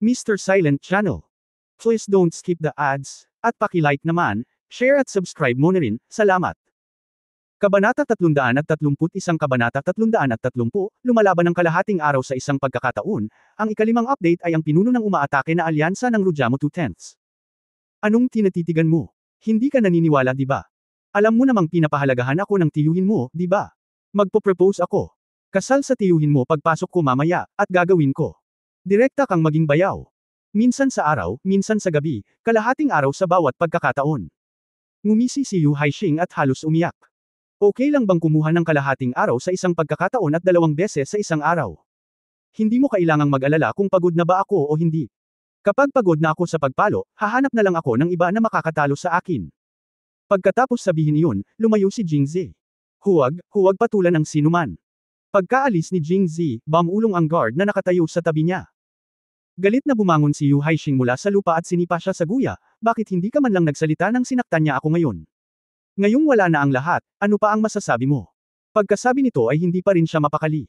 Mr. Silent Channel. Please don't skip the ads, at paki-like naman, share at subscribe mo na rin, salamat. Kabanata 331 Kabanata 330, lumalaban ng kalahating araw sa isang pagkakataon, ang ikalimang update ay ang pinuno ng umaatake na alyansa ng Rojamo 2/10. Anong tinatitigan mo? Hindi ka naniniwala di ba? Alam mo namang pinapahalagahan ako ng tiyuhin mo, di ba? Magpo-propose ako. Kasal sa tiyuhin mo pagpasok ko mamaya, at gagawin ko. Direkta kang maging bayaw. Minsan sa araw, minsan sa gabi, kalahating araw sa bawat pagkakataon. Ngumisi si Yu Haixing at halos umiyak. Okay lang bang kumuha ng kalahating araw sa isang pagkakataon at 2 beses sa isang araw? Hindi mo kailangang mag-alala kung pagod na ba ako o hindi. Kapag pagod na ako sa pagpalo, hahanap na lang ako ng iba na makakatalo sa akin. Pagkatapos sabihin iyon, lumayo si Jingzi. Huwag patulan ng sinuman. Pagkaalis ni Jingzi, bamulong ang guard na nakatayo sa tabi niya. Galit na bumangon si Yu Haixing mula sa lupa at sinipa siya sa guya, bakit hindi ka man lang nagsalita nang sinaktan niya ako ngayon? Ngayong wala na ang lahat, ano pa ang masasabi mo? Pagkasabi nito ay hindi pa rin siya mapakali.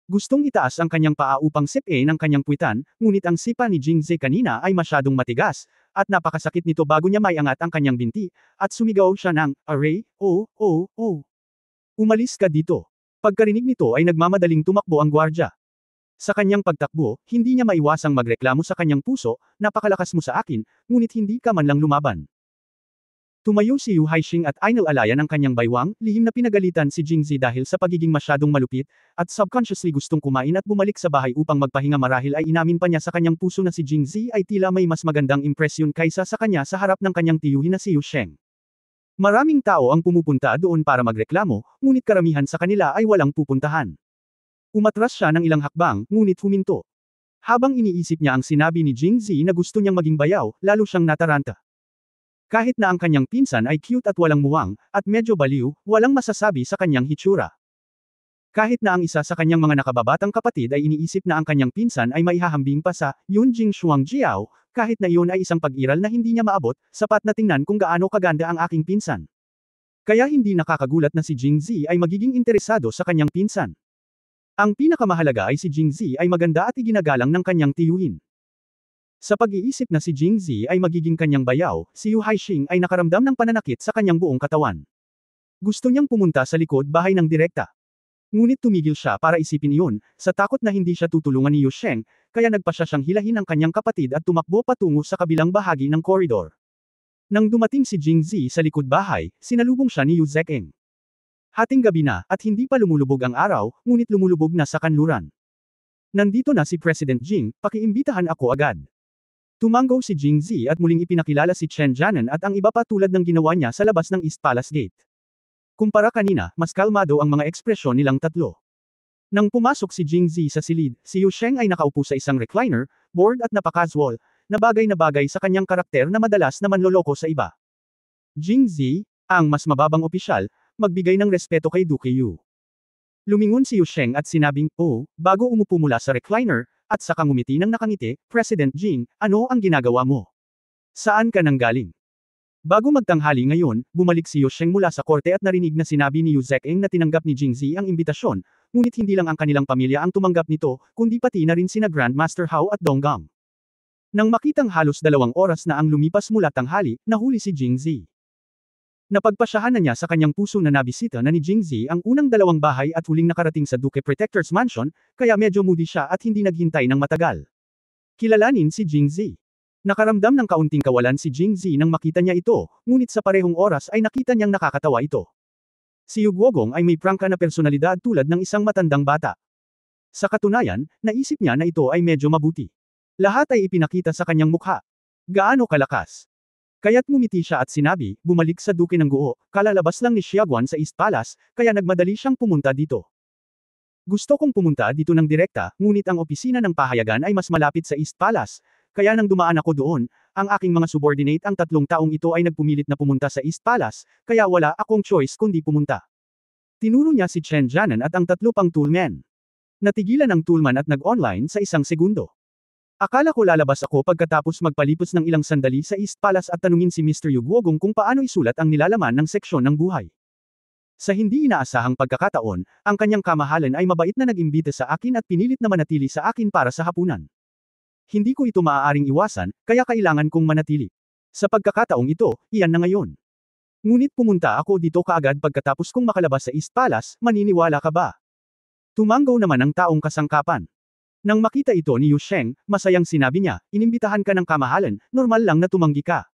Gustong itaas ang kanyang paa upang sipain ang kanyang puwitan, ngunit ang sipa ni Jingzi kanina ay masyadong matigas, at napakasakit nito bago niya maiangat ang kanyang binti, at sumigaw siya ng, "Aray, oh. Umalis ka dito." Pagkarinig nito ay nagmamadaling tumakbo ang gwardya. Sa kanyang pagtakbo, hindi niya maiwasang magreklamo sa kanyang puso, napakalakas mo sa akin, ngunit hindi ka man lang lumaban. Tumayo si Yu Haixing at inalalayan ang kanyang baywang, lihim na pinagalitan si Jingzi dahil sa pagiging masyadong malupit, at subconsciously gustong kumain at bumalik sa bahay upang magpahinga marahil ay inamin pa niya sa kanyang puso na si Jingzi ay tila may mas magandang impresyon kaysa sa kanya sa harap ng kanyang tiyuhin na si Yu Sheng. Maraming tao ang pumupunta doon para magreklamo, ngunit karamihan sa kanila ay walang pupuntahan. Umatras siya ng ilang hakbang, ngunit huminto. Habang iniisip niya ang sinabi ni Jingzi na gusto niyang maging bayaw, lalo siyang nataranta. Kahit na ang kanyang pinsan ay cute at walang muwang, at medyo baliw, walang masasabi sa kanyang hitsura. Kahit na ang isa sa kanyang mga nakababatang kapatid ay iniisip na ang kanyang pinsan ay maihahambing pa sa Yunjing Shuangjiao, kahit na iyon ay isang pag-iral na hindi niya maabot, sapat na tingnan kung gaano kaganda ang aking pinsan. Kaya hindi nakakagulat na si Jingzi ay magiging interesado sa kanyang pinsan. Ang pinakamahalaga ay si Jingzi ay maganda at iginagalang ng kanyang tiyuhin. Sa pag-iisip na si Jingzi ay magiging kanyang bayaw, si Yu Haixing ay nakaramdam ng pananakit sa kanyang buong katawan. Gusto niyang pumunta sa likod bahay ng direkta. Ngunit tumigil siya para isipin iyon, sa takot na hindi siya tutulungan ni Yu Sheng, kaya nagpa siya siyang hilahin ang kanyang kapatid at tumakbo patungo sa kabilang bahagi ng koridor. Nang dumating si Jingzi sa likod bahay, sinalubong siya ni Yu Zekeng. Hating gabi na, at hindi pa lumulubog ang araw, ngunit lumulubog na sa kanluran. Nandito na si President Jing, pakiimbitahan ako agad. Tumango si Jingzi at muling ipinakilala si Chen Jianan at ang iba pa tulad ng ginawa niya sa labas ng East Palace Gate. Kumpara kanina, mas kalmado ang mga ekspresyon nilang tatlo. Nang pumasok si Jingzi sa silid, si Yu Sheng ay nakaupo sa isang recliner, board at napaka-casual, na bagay sa kanyang karakter na madalas na manloloko sa iba. Jingzi, ang mas mababang opisyal, magbigay ng respeto kay Duke Yu. Lumingon si Yu Sheng at sinabing, "Oh," bago umupo mula sa recliner, at saka ngumiti ng nakangiti, "President Jing, ano ang ginagawa mo? Saan ka nanggaling?" Bago magtanghali ngayon, bumalik si Yu Sheng mula sa korte at narinig na sinabi ni Yu Zekeng na tinanggap ni Jingzi ang imbitasyon, ngunit hindi lang ang kanilang pamilya ang tumanggap nito, kundi pati na rin sina Grandmaster Hao at Donggang. Nang makitang halos 2 oras na ang lumipas mula tanghali, nahuli si Jingzi. Napagpasyahan na niya sa kanyang puso na nabisita na ni Jingzi ang unang 2 bahay at huling nakarating sa Duke Protector's Mansion, kaya medyo moody siya at hindi naghintay ng matagal. Kilalanin si Jingzi. Nakaramdam ng kaunting kawalan si Jingzi nang makita niya ito, ngunit sa parehong oras ay nakita niyang nakakatawa ito. Si Yu Guogong ay may prangka na personalidad tulad ng isang matandang bata. Sa katunayan, naisip niya na ito ay medyo mabuti. Lahat ay ipinakita sa kanyang mukha. Gaano kalakas? Kaya't ngumiti siya at sinabi, bumalik sa Duke ng Guo, kalalabas lang ni Xiaoguan sa East Palace, kaya nagmadali siyang pumunta dito. Gusto kong pumunta dito ng direkta, ngunit ang opisina ng pahayagan ay mas malapit sa East Palace, kaya nang dumaan ako doon, ang aking mga subordinate ang 3 taong ito ay nagpumilit na pumunta sa East Palace, kaya wala akong choice kundi pumunta. Tinuro niya si Chen Jianan at ang 3 pang toolmen. Natigilan ang toolman at nag-online sa 1 segundo. Akala ko lalabas ako pagkatapos magpalipos ng ilang sandali sa East Palace at tanungin si Mr. Yu Guogong kung paano isulat ang nilalaman ng seksyon ng buhay. Sa hindi inaasahang pagkakataon, ang kanyang kamahalan ay mabait na nag-imbita sa akin at pinilit na manatili sa akin para sa hapunan. Hindi ko ito maaaring iwasan, kaya kailangan kong manatili. Sa pagkakataong ito, iyan na ngayon. Ngunit pumunta ako dito kaagad pagkatapos kong makalabas sa East Palace, maniniwala ka ba? Tumanggaw naman ang taong kasangkapan. Nang makita ito ni Yu Sheng, masayang sinabi niya, inimbitahan ka ng kamahalan, normal lang na tumanggi ka.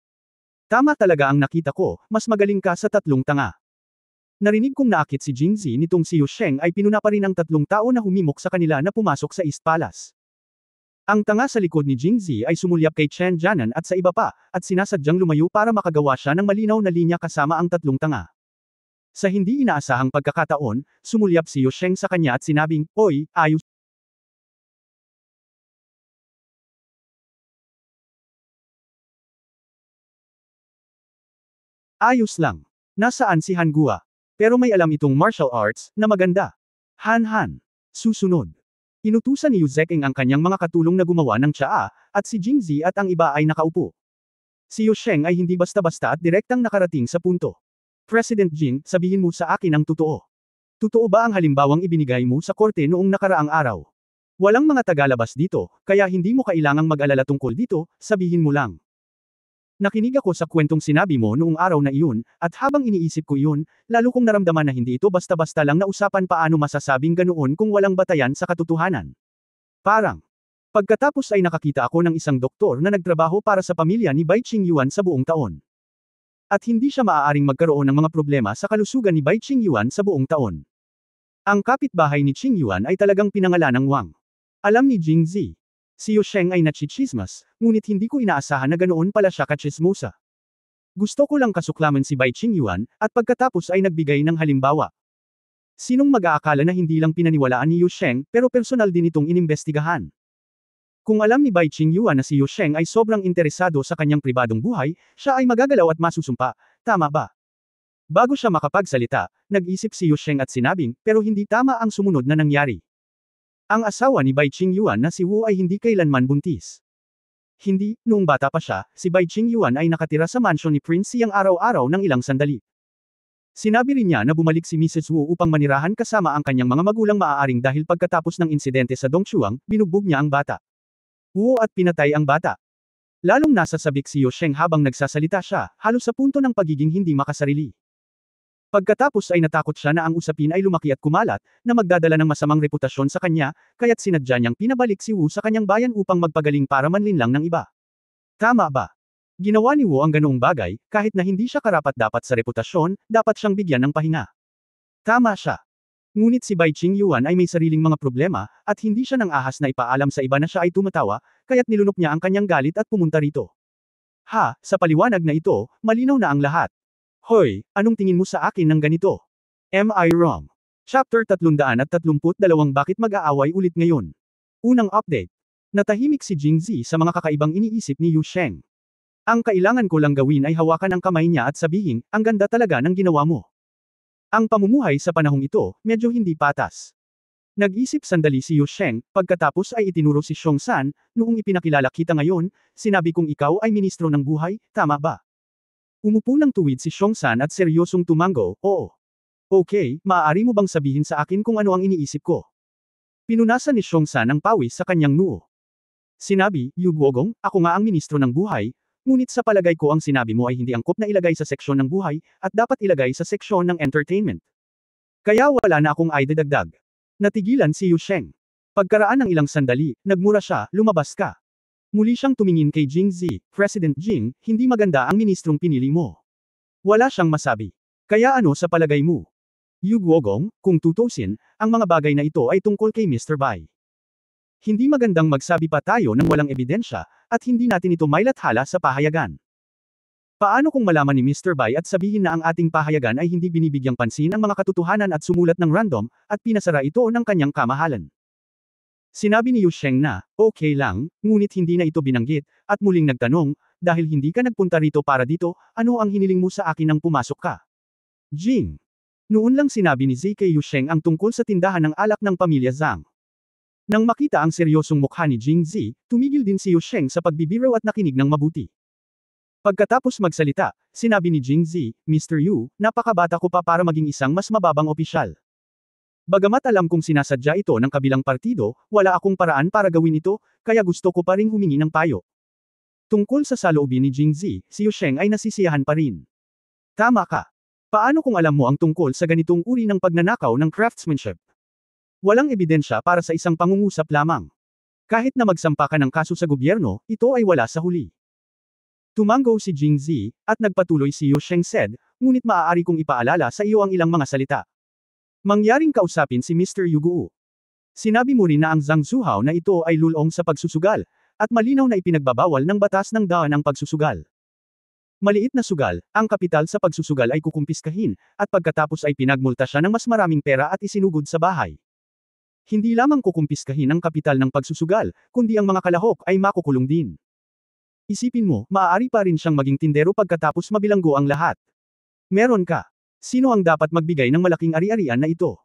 Tama talaga ang nakita ko, mas magaling ka sa tatlong tanga. Narinig kong naakit si Jingzi nitong si Yu Sheng ay pinuna pa rin ang tatlong tao na humimok sa kanila na pumasok sa East Palace. Ang tanga sa likod ni Jingzi ay sumulyap kay Chen Jianan at sa iba pa, at sinasadyang lumayo para makagawa siya ng malinaw na linya kasama ang tatlong tanga. Sa hindi inaasahang pagkakataon, sumulyap si Yu Sheng sa kanya at sinabing, "Oy, ayos." Ayos lang. Nasaan si Han Gua? Pero may alam itong martial arts, na maganda. Han Han. Susunod. Inutusan ni Yu Zeking ang kanyang mga katulong na gumawa ng tsaa, at si Jingzi at ang iba ay nakaupo. Si Yu Sheng ay hindi basta-basta at direktang nakarating sa punto. President Jing, sabihin mo sa akin ang totoo. Totoo ba ang halimbawang ibinigay mo sa korte noong nakaraang araw? Walang mga tagalabas dito, kaya hindi mo kailangang mag-alala tungkol dito, sabihin mo lang. Nakinig ako sa kwentong sinabi mo noong araw na iyon, at habang iniisip ko iyon, lalo kong naramdaman na hindi ito basta-basta lang na usapan paano masasabing ganoon kung walang batayan sa katotohanan. Parang. Pagkatapos ay nakakita ako ng isang doktor na nagtrabaho para sa pamilya ni Bai Qingyuan sa buong taon. At hindi siya maaaring magkaroon ng mga problema sa kalusugan ni Bai Qingyuan sa buong taon. Ang kapitbahay ni Qingyuan ay talagang pinangalan ng Wang. Alam ni Jingzi. Si Yu Sheng ay nachichismas, ngunit hindi ko inaasahan na ganoon pala siya kachismosa. Gusto ko lang kasuklaman si Bai Qingyuan, at pagkatapos ay nagbigay ng halimbawa. Sinong mag-aakala na hindi lang pinaniwalaan ni Yu Sheng, pero personal din itong inimbestigahan. Kung alam ni Bai Qingyuan na si Yu Sheng ay sobrang interesado sa kanyang pribadong buhay, siya ay magagalaw at masusumpa, tama ba? Bago siya makapagsalita, nag-isip si Yu Sheng at sinabing, pero hindi tama ang sumunod na nangyari. Ang asawa ni Bai Qingyuan na si Wu ay hindi kailanman buntis. Hindi, noong bata pa siya, si Bai Qingyuan ay nakatira sa mansyon ni Prince Yang araw-araw ng ilang sandali. Sinabi rin niya na bumalik si Mrs. Wu upang manirahan kasama ang kanyang mga magulang maaaring dahil pagkatapos ng insidente sa Dongchuang, binugbog niya ang bata. Wu at pinatay ang bata. Lalong nasa sabik si Yu Sheng habang nagsasalita siya, halos sa punto ng pagiging hindi makasarili. Pagkatapos ay natakot siya na ang usapin ay lumaki at kumalat, na magdadala ng masamang reputasyon sa kanya, kaya't sinadya niyang pinabalik si Wu sa kanyang bayan upang magpagaling para manlinlang ng iba. Tama ba? Ginawa ni Wu ang ganoong bagay, kahit na hindi siya karapat-dapat sa reputasyon, dapat siyang bigyan ng pahinga. Tama siya. Ngunit si Bai Qingyuan ay may sariling mga problema, at hindi siya nang ahas na ipaalam sa iba na siya ay tumatawa, kaya't nilunok niya ang kanyang galit at pumunta rito. Ha, sa paliwanag na ito, malinaw na ang lahat. Hoy, anong tingin mo sa akin ng ganito? Am I wrong? Chapter 332 Bakit mag-aaway ulit ngayon? Unang update. Natahimik si Jingzi sa mga kakaibang iniisip ni Yu Sheng. Ang kailangan ko lang gawin ay hawakan ang kamay niya at sabihin, ang ganda talaga ng ginawa mo. Ang pamumuhay sa panahong ito, medyo hindi patas. Nag-isip sandali si Yu Sheng, pagkatapos ay itinuro si Xiongsan, noong ipinakilala kita ngayon, sinabi kong ikaw ay ministro ng buhay, tama ba? Umupo ng tuwid si Xiongsan at seryosong tumango, oo. Okay, maaari mo bang sabihin sa akin kung ano ang iniisip ko? Pinunasan ni Xiongsan ang pawis sa kanyang noo. Sinabi, Yu Guogong, ako nga ang ministro ng buhay, ngunit sa palagay ko ang sinabi mo ay hindi angkop na ilagay sa seksyon ng buhay, at dapat ilagay sa seksyon ng entertainment. Kaya wala na akong idadagdag. Natigilan si Yu Sheng. Pagkaraan ng ilang sandali, nagmura siya, lumabas ka. Muli siyang tumingin kay Jingzi, President Jing, hindi maganda ang ministrong pinili mo. Wala siyang masabi. Kaya ano sa palagay mo? Yu Guogong, kung tutusin, ang mga bagay na ito ay tungkol kay Mr. Bai. Hindi magandang magsabi pa tayo ng walang ebidensya, at hindi natin ito mailathala sa pahayagan. Paano kung malaman ni Mr. Bai at sabihin na ang ating pahayagan ay hindi binibigyang pansin ang mga katotohanan at sumulat ng random, at pinasara ito ng kanyang kamahalan? Sinabi ni Yu Sheng na, okay lang, ngunit hindi na ito binanggit, at muling nagtanong, dahil hindi ka nagpunta rito para dito, ano ang hiniling mo sa akin nang pumasok ka? Jing. Noon lang sinabi ni Zhe kay Yu Sheng ang tungkol sa tindahan ng alak ng pamilya Zhang. Nang makita ang seryosong mukha ni Jingzi, tumigil din si Yu Sheng sa pagbibiro at nakinig ng mabuti. Pagkatapos magsalita, sinabi ni Jingzi, Mr. Yu, napakabata ko pa para maging isang mas mababang opisyal. Bagamat alam kong sinasadya ito ng kabilang partido, wala akong paraan para gawin ito, kaya gusto ko pa ring humingi ng payo. Tungkol sa saloobin ni Jingzi, si Yusheng ay nasisiyahan pa rin. Tama ka. Paano kung alam mo ang tungkol sa ganitong uri ng pagnanakaw ng craftsmanship? Walang ebidensya para sa isang pangungusap lamang. Kahit na magsampa ka ng kaso sa gobyerno, ito ay wala sa huli. Tumango si Jingzi, at nagpatuloy si Yusheng said, ngunit maaari kong ipaalala sa iyo ang ilang mga salita. Mangyaring kausapin si Mr. Yuguo. Sinabi mo rin na ang Zhang Zuhao na ito ay lulong sa pagsusugal, at malinaw na ipinagbabawal ng batas ng daan ang pagsusugal. Maliit na sugal, ang kapital sa pagsusugal ay kukumpiskahin, at pagkatapos ay pinagmulta siya ng mas maraming pera at isinugod sa bahay. Hindi lamang kukumpiskahin ang kapital ng pagsusugal, kundi ang mga kalahok ay makukulong din. Isipin mo, maaari pa rin siyang maging tindero pagkatapos mabilanggo ang lahat. Meron ka. Sino ang dapat magbigay ng malaking ari-arian na ito?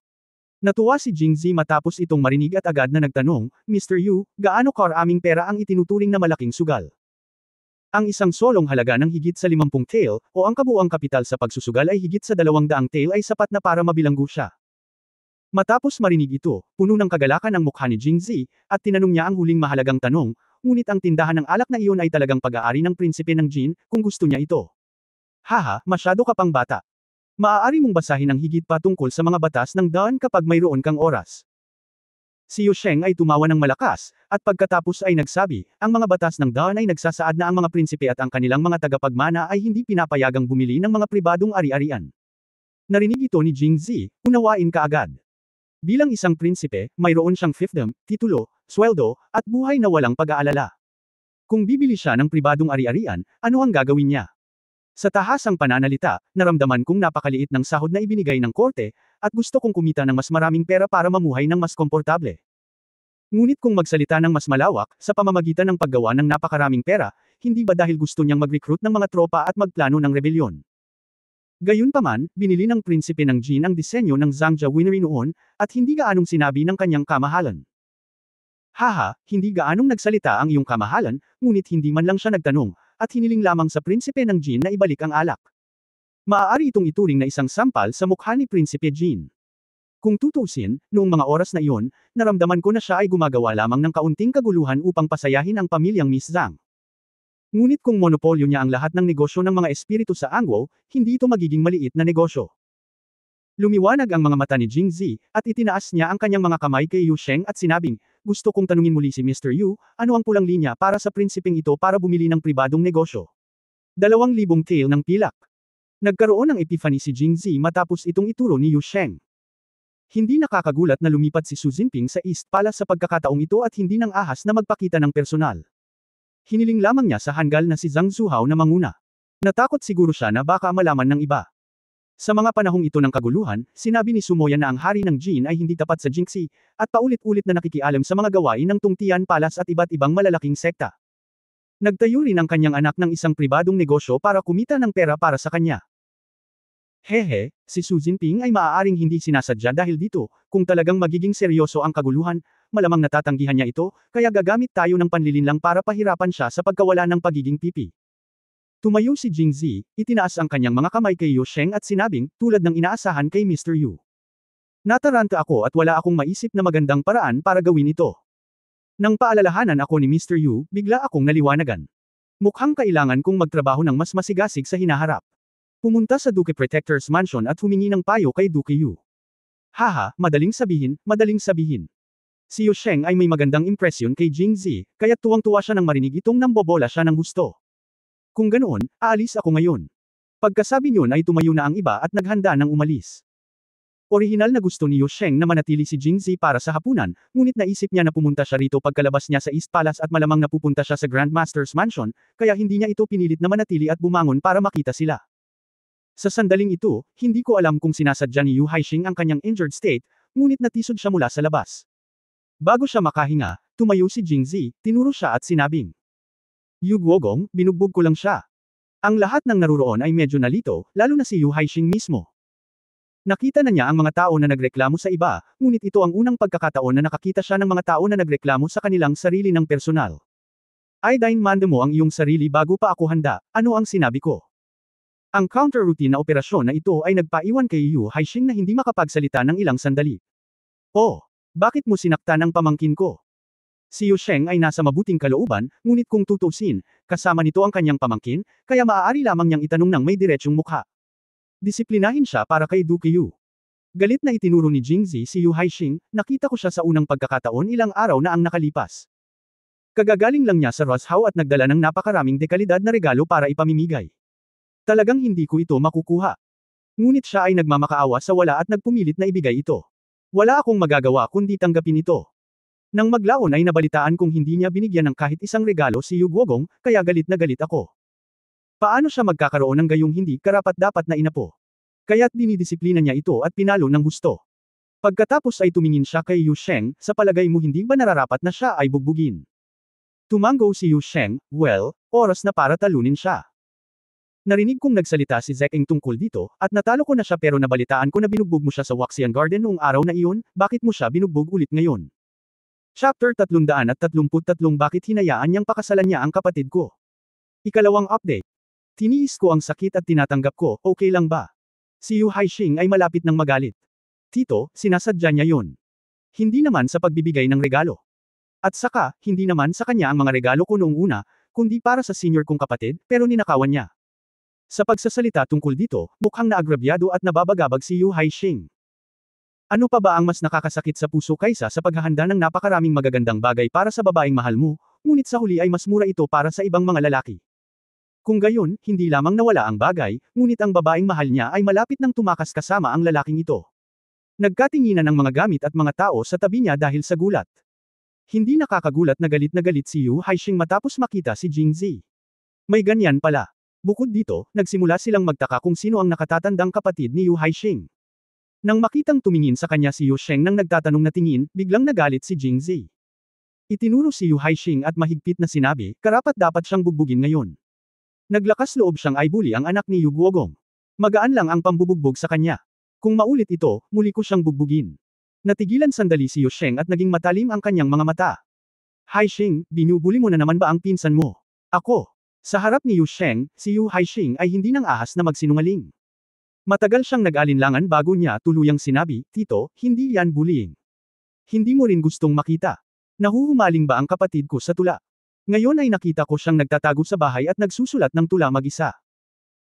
Natuwa si Jingzi matapos itong marinig at agad na nagtanong, Mr. Yu, gaano karaming pera ang itinuturing na malaking sugal? Ang isang solong halaga ng higit sa 50 tael, o ang kabuuang kapital sa pagsusugal ay higit sa 200 tael ay sapat na para mabilanggo siya. Matapos marinig ito, puno ng kagalakan ang mukha ni Jingzi, at tinanong niya ang huling mahalagang tanong, ngunit ang tindahan ng alak na iyon ay talagang pag-aari ng prinsipe ng Jin, kung gusto niya ito. Haha, masyado ka pang bata. Maaari mong basahin ang higit pa tungkol sa mga batas ng daan kapag mayroon kang oras. Si Yusheng ay tumawa ng malakas, at pagkatapos ay nagsabi, ang mga batas ng daan ay nagsasaad na ang mga prinsipe at ang kanilang mga tagapagmana ay hindi pinapayagang bumili ng mga pribadong ari-arian. Narinig ito ni Jingzi, unawain ka agad. Bilang isang prinsipe, mayroon siyang fiefdom, titulo, sweldo, at buhay na walang pag-aalala. Kung bibili siya ng pribadong ari-arian, ano ang gagawin niya? Sa tahasang pananalita, naramdaman kong napakaliit ng sahod na ibinigay ng korte, at gusto kong kumita ng mas maraming pera para mamuhay ng mas komportable. Ngunit kung magsalita ng mas malawak, sa pamamagitan ng paggawa ng napakaraming pera, hindi ba dahil gusto niyang mag-recruit ng mga tropa at magplano ng rebelyon? Gayunpaman, binili ng prinsipe ng Jin ang disenyo ng Zhangja Winery noon, at hindi gaanong sinabi ng kanyang kamahalan. Haha, hindi gaanong nagsalita ang iyong kamahalan, ngunit hindi man lang siya nagtanong, at hiniling lamang sa prinsipe ng Jin na ibalik ang alak. Maaari itong ituring na isang sampal sa mukha ni Prinsipe Jin. Kung tutuusin, noong mga oras na iyon, naramdaman ko na siya ay gumagawa lamang ng kaunting kaguluhan upang pasayahin ang pamilyang Miss Zhang. Ngunit kung monopolyo niya ang lahat ng negosyo ng mga espiritu sa Angwo, hindi ito magiging maliit na negosyo. Lumiwanag ang mga mata ni Jingzi, at itinaas niya ang kanyang mga kamay kay Yusheng at sinabing, gusto kong tanungin muli si Mr. Yu, ano ang pulang linya para sa prinsipeng ito para bumili ng pribadong negosyo? 2,000 tael ng pilak. Nagkaroon ng epiphany si Jingzi matapos itong ituro ni Yusheng. Hindi nakakagulat na lumipat si Su Jinping sa East Palace sa pagkakataong ito at hindi nang ahas na magpakita ng personal. Hiniling lamang niya sa hanggal na si Zhang Zuhao na manguna. Natakot siguro siya na baka malaman ng iba. Sa mga panahong ito ng kaguluhan, sinabi ni Sumoya na ang hari ng Jin ay hindi tapat sa Jingxi, at paulit-ulit na nakikialam sa mga gawain ng Tungtian Palace at iba't ibang malalaking sekta. Nagtayo rin ang kanyang anak ng isang pribadong negosyo para kumita ng pera para sa kanya. Hehe, si Su Jinping ay maaaring hindi sinasadya dahil dito, kung talagang magiging seryoso ang kaguluhan, malamang natatanggihan niya ito, kaya gagamit tayo ng panlilinlang para pahirapan siya sa pagkawala ng pagiging pipi. Tumayo si Jingzi, itinaas ang kanyang mga kamay kay Yusheng at sinabing, tulad ng inaasahan kay Mr. Yu. Nataranta ako at wala akong maisip na magandang paraan para gawin ito. Nang paalalahanan ako ni Mr. Yu, bigla akong naliwanagan. Mukhang kailangan kong magtrabaho ng mas masigasig sa hinaharap. Pumunta sa Duke Protector's Mansion at humingi ng payo kay Duke Yu. Haha, madaling sabihin, madaling sabihin. Si Yusheng ay may magandang impresyon kay Jingzi, kaya tuwang-tuwa siya nang marinig itong nambobola siya ng husto. Kung ganoon, aalis ako ngayon. Pagkasabi niyon ay tumayo na ang iba at naghanda ng umalis. Orihinal na gusto ni Yusheng na manatili si Jingzi para sa hapunan, ngunit naisip niya na pumunta siya rito pagkalabas niya sa East Palace at malamang napupunta siya sa Grandmaster's Mansion, kaya hindi niya ito pinilit na manatili at bumangon para makita sila. Sa sandaling ito, hindi ko alam kung sinasadya ni Yu Haixing ang kanyang injured state, ngunit natisod siya mula sa labas. Bago siya makahinga, tumayo si Jingzi, tinuro siya at sinabing, Yu Guogong, binugbog ko lang siya. Ang lahat ng naruroon ay medyo nalito, lalo na si Yu Haixing mismo. Nakita na niya ang mga tao na nagreklamo sa iba, ngunit ito ang unang pagkakataon na nakakita siya ng mga tao na nagreklamo sa kanilang sarili ng personal. Aidine, manda mo ang iyong sarili bago pa ako handa, ano ang sinabi ko? Ang counter-routine na operasyon na ito ay nagpaiwan kay Yu Haixing na hindi makapagsalita ng ilang sandali. Oh, bakit mo sinaktan ang pamangkin ko? Si Yu Sheng ay nasa mabuting kalooban, ngunit kung tutusin, kasama nito ang kanyang pamangkin, kaya maaari lamang niyang itanong ng may diretsyong mukha. Disiplinahin siya para kay Duke Yu. Galit na itinuro ni Jingzi si Yu Haixing, nakita ko siya sa unang pagkakataon ilang araw na ang nakalipas. Kagagaling lang niya sa Roshow at nagdala ng napakaraming dekalidad na regalo para ipamimigay. Talagang hindi ko ito makukuha. Ngunit siya ay nagmamakaawa sa wala at nagpumilit na ibigay ito. Wala akong magagawa kundi tanggapin ito. Nang maglaon ay nabalitaan kong hindi niya binigyan ng kahit isang regalo si Yu Guogong, kaya galit na galit ako. Paano siya magkakaroon ng gayong hindi karapat-dapat na inapo? Kaya't dinidisiplina niya ito at pinalo ng husto. Pagkatapos ay tumingin siya kay Yu Sheng, sa palagay mo hindi ba nararapat na siya ay bugbugin? Tumango si Yu Sheng, well, oras na para talunin siya. Narinig kong nagsalita si Zekeng tungkol dito, at natalo ko na siya pero nabalitaan ko na binugbog mo siya sa Waxian Garden noong araw na iyon, bakit mo siya binugbog ulit ngayon? Chapter 333 Bakit hinayaan niyang pakasalan niya ang kapatid ko? Ikalawang update. Tiniis ko ang sakit at tinatanggap ko, okay lang ba? Si Yu Haixing ay malapit ng magalit. Tito, sinasadya niya yun. Hindi naman sa pagbibigay ng regalo. At saka, hindi naman sa kanya ang mga regalo ko noong una, kundi para sa senior kong kapatid, pero ninakawan niya. Sa pagsasalita tungkol dito, mukhang naagrabyado at nababagabag si Yu Haixing. Ano pa ba ang mas nakakasakit sa puso kaysa sa paghahanda ng napakaraming magagandang bagay para sa babaeng mahal mo, ngunit sa huli ay mas mura ito para sa ibang mga lalaki? Kung gayon, hindi lamang nawala ang bagay, ngunit ang babaeng mahal niya ay malapit nang tumakas kasama ang lalaking ito. Nagkatinginan ang mga gamit at mga tao sa tabi niya dahil sa gulat. Hindi nakakagulat na galit si Yu Haixing matapos makita si Jingzi. May ganyan pala. Bukod dito, nagsimula silang magtaka kung sino ang nakatatandang kapatid ni Yu Haixing. Nang makitang tumingin sa kanya si Yu Sheng nang nagtatanong na tingin, biglang nagalit si Jingzi. Itinuro si Yu Haixing at mahigpit na sinabi, karapat-dapat siyang bugbugin ngayon. Naglakas loob siyang ibuli ang anak ni Yu Guogong. Magaan lang ang pambubugbog sa kanya. Kung maulit ito, muli ko siyang bugbugin. Natigilan sandali si Yu Sheng at naging matalim ang kanyang mga mata. Haixing, binubuli mo na naman ba ang pinsan mo? Ako. Sa harap ni Yu Sheng, si Yu Haixing ay hindi nang ahas na magsinungaling. Matagal siyang nag-alinlangan bago niya tuluyang sinabi, Tito, hindi yan bullying. Hindi mo rin gustong makita. Nahuhumaling ba ang kapatid ko sa tula? Ngayon ay nakita ko siyang nagtatago sa bahay at nagsusulat ng tula mag-isa.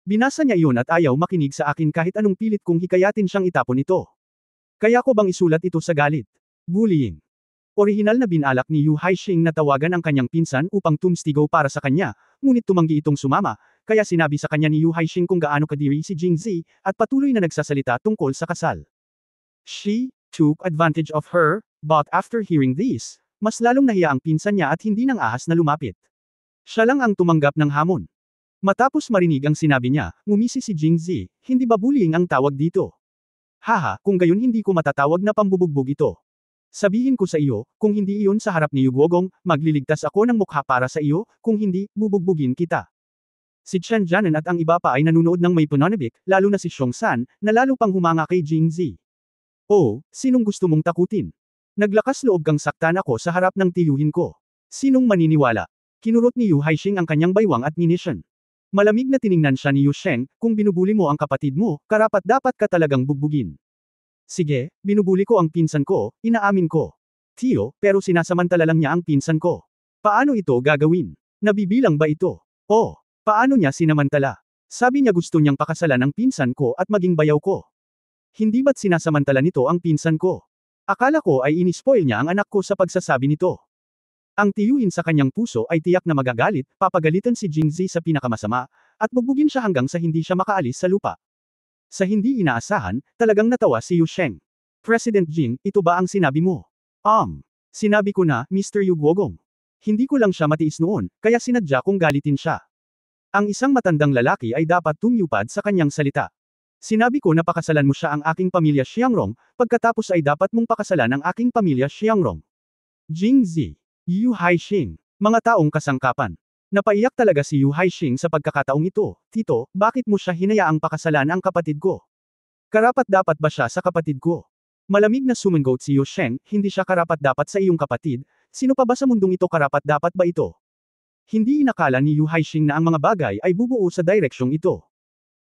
Binasa niya iyon at ayaw makinig sa akin kahit anong pilit kong hikayatin siyang itapon ito. Kaya ko bang isulat ito sa galit? Bullying. Orihinal na binalak ni Yu Haixing na tawagan ang kanyang pinsan upang tumstigo para sa kanya, ngunit tumanggi itong sumama, kaya sinabi sa kanya ni Yu Haixing kung gaano kadiri si Jingzi, at patuloy na nagsasalita tungkol sa kasal. She took advantage of her, but after hearing this, mas lalong nahiya ang pinsan niya at hindi nang ahas na lumapit. Siya lang ang tumanggap ng hamon. Matapos marinig ang sinabi niya, ngumisi si Jingzi, hindi ba bullying ang tawag dito? Haha, kung gayon hindi ko matatawag na pambubugbog ito. Sabihin ko sa iyo, kung hindi iyon sa harap ni Yu Guogong, magliligtas ako ng mukha para sa iyo, kung hindi, bubugbugin kita. Si Chen Jianan at ang iba pa ay nanunood ng may pananabik, lalo na si Xiong San, na lalo pang humanga kay Jingzi. Oh, sinong gusto mong takutin? Naglakas loob kang saktan ako sa harap ng tiyuhin ko. Sinong maniniwala? Kinurot ni Yu Haixing ang kanyang baywang at minisyon. Malamig na tiningnan siya ni Yu Sheng, kung binubuli mo ang kapatid mo, karapat-dapat ka talagang bugbugin. Sige, binubuli ko ang pinsan ko, inaamin ko. Tiyo, pero sinasamantala lang niya ang pinsan ko. Paano ito gagawin? Nabibilang ba ito? Oh, paano niya sinamantala? Sabi niya gusto niyang pakasalan ang pinsan ko at maging bayaw ko. Hindi ba't sinasamantala nito ang pinsan ko? Akala ko ay inispoil niya ang anak ko sa pagsasabi nito. Ang tiyuhin sa kanyang puso ay tiyak na magagalit, papagalitan si Jingzi sa pinakamasama, at bugbugin siya hanggang sa hindi siya makaalis sa lupa. Sa hindi inaasahan, talagang natawa si Yu Sheng. President Jing, ito ba ang sinabi mo? Sinabi ko na, Mr. Yu Guogong. Hindi ko lang siya matiis noon, kaya sinadya kong galitin siya. Ang isang matandang lalaki ay dapat tumyupad sa kanyang salita. Sinabi ko na pakasalan mo siya ang aking pamilya Xiangrong, pagkatapos ay dapat mong pakasalan ang aking pamilya Xiangrong. Jingzi, Yu Haixing, mga taong kasangkapan. Napaiyak talaga si Yu Haixing sa pagkakataong ito, Tito, bakit mo siya hinayaang pakasalan ang kapatid ko? Karapat-dapat ba siya sa kapatid ko? Malamig na sumangot si Yu Sheng, hindi siya karapat-dapat sa iyong kapatid, sino pa ba sa mundong ito karapat-dapat ba ito? Hindi inakala ni Yu Haixing na ang mga bagay ay bubuo sa direksyong ito.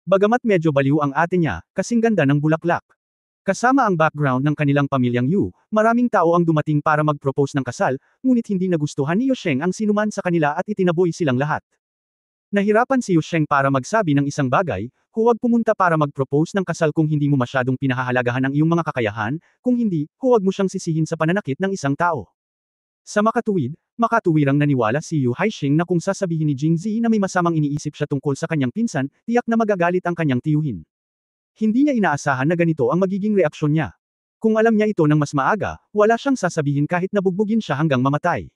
Bagamat medyo baliw ang ate niya, kasing ganda ng bulaklak. Kasama ang background ng kanilang pamilyang Yu, maraming tao ang dumating para mag-propose ng kasal, ngunit hindi nagustuhan ni Yusheng ang sinuman sa kanila at itinaboy silang lahat. Nahirapan si Yusheng para magsabi ng isang bagay, huwag pumunta para mag-propose ng kasal kung hindi mo masyadong pinahahalagahan ang iyong mga kakayahan, kung hindi, huwag mo siyang sisihin sa pananakit ng isang tao. Sa makatuwirang naniwala si Yu Haixing na kung sasabihin ni Jingzi na may masamang iniisip siya tungkol sa kanyang pinsan, tiyak na magagalit ang kanyang tiyuhin. Hindi niya inaasahan na ganito ang magiging reaksyon niya. Kung alam niya ito ng mas maaga, wala siyang sasabihin kahit nabugbugin siya hanggang mamatay.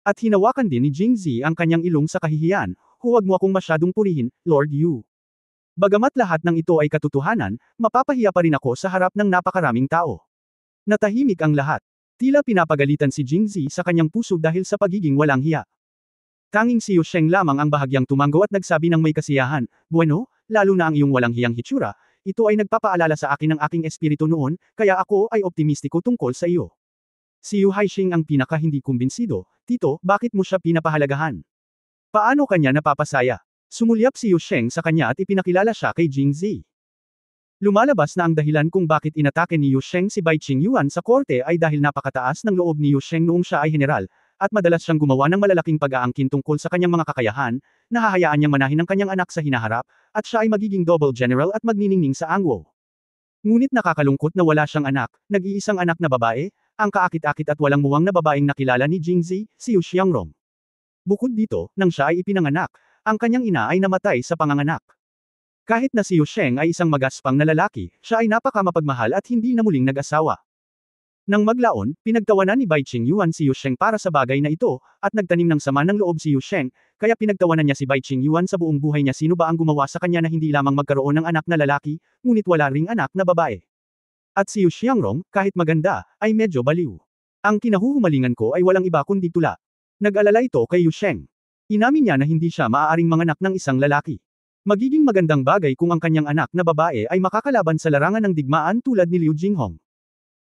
At hinawakan din ni Jingzi ang kanyang ilong sa kahihiyan, huwag mo akong masyadong purihin, Lord Yu. Bagamat lahat ng ito ay katotohanan, mapapahiya pa rin ako sa harap ng napakaraming tao. Natahimik ang lahat. Tila pinapagalitan si Jingzi sa kanyang puso dahil sa pagiging walang hiya. Tanging si Yusheng lamang ang bahagyang tumango at nagsabi ng may kasiyahan, bueno, lalo na ang iyong walang hiyang hitsura, ito ay nagpapaalala sa akin ng aking espiritu noon, kaya ako ay optimistiko tungkol sa iyo. Si Yu Haixing ang pinaka hindi kumbinsido, Tito, bakit mo siya pinapahalagahan? Paano kanya napapasaya? Sumulyap si Yusheng sa kanya at ipinakilala siya kay Jingzi. Lumalabas na ang dahilan kung bakit inatake ni Yusheng si Bai Qingyuan sa korte ay dahil napakataas ng loob ni Yusheng noong siya ay general, at madalas siyang gumawa ng malalaking pag-aangkin tungkol sa kanyang mga kakayahan, nahahayaan niyang manahin ang kanyang anak sa hinaharap, at siya ay magiging double general at magniningning sa angwo. Ngunit nakakalungkot na wala siyang anak, nag-iisang anak na babae, ang kaakit-akit at walang muwang na babaeng nakilala ni Jingzi, si Yu Xiangrong. Bukod dito, nang siya ay ipinanganak, ang kanyang ina ay namatay sa panganganak. Kahit na si Yusheng ay isang magaspang na lalaki, siya ay napakamapagmahal at hindi na muling nag-asawa. Nang maglaon, pinagtawanan ni Bai Qingyuan si Yusheng para sa bagay na ito, at nagtanim ng sama ng loob si Yusheng, kaya pinagtawanan niya si Bai Qingyuan sa buong buhay niya. Sino ba ang gumawa sa kanya na hindi lamang magkaroon ng anak na lalaki, ngunit wala ring anak na babae. At si Yu Xiangrong, kahit maganda, ay medyo baliw. Ang kinahuhumalingan ko ay walang iba kundi tula. Nag-alala ito kay Yusheng. Inamin niya na hindi siya maaaring manganak ng isang lalaki. Magiging magandang bagay kung ang kanyang anak na babae ay makakalaban sa larangan ng digmaan tulad ni Liu Jinghong.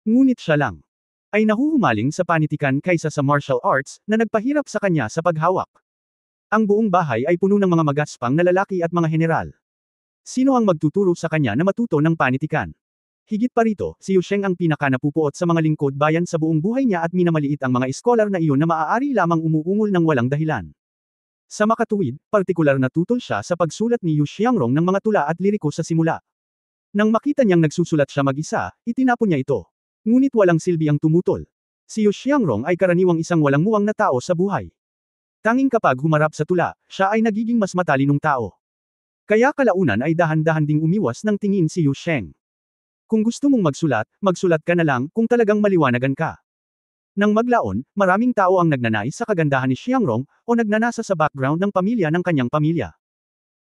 Ngunit siya lang ay nahuhumaling sa panitikan kaysa sa martial arts na nagpahirap sa kanya sa paghawak. Ang buong bahay ay puno ng mga magaspang na lalaki at mga general. Sino ang magtuturo sa kanya na matuto ng panitikan? Higit pa rito, si Yusheng ang pinaka-napupuot sa mga lingkod bayan sa buong buhay niya at minamaliit ang mga eskolar na iyon na maaari lamang umuungol ng walang dahilan. Sa makatuwid, partikular na tutol siya sa pagsulat ni Yu Xiangrong ng mga tula at liriko sa simula. Nang makita niyang nagsusulat siya mag-isa, itinapon niya ito. Ngunit walang silbi ang tumutol. Si Yu Xiangrong ay karaniwang isang walang muwang na tao sa buhay. Tanging kapag humarap sa tula, siya ay nagiging mas matalinong tao. Kaya kalaunan ay dahan-dahan ding umiwas ng tingin si Yusheng. Kung gusto mong magsulat ka na lang kung talagang maliwanagan ka. Nang maglaon, maraming tao ang nagnanais sa kagandahan ni Xiangrong o nagnanasa sa background ng pamilya ng kanyang pamilya.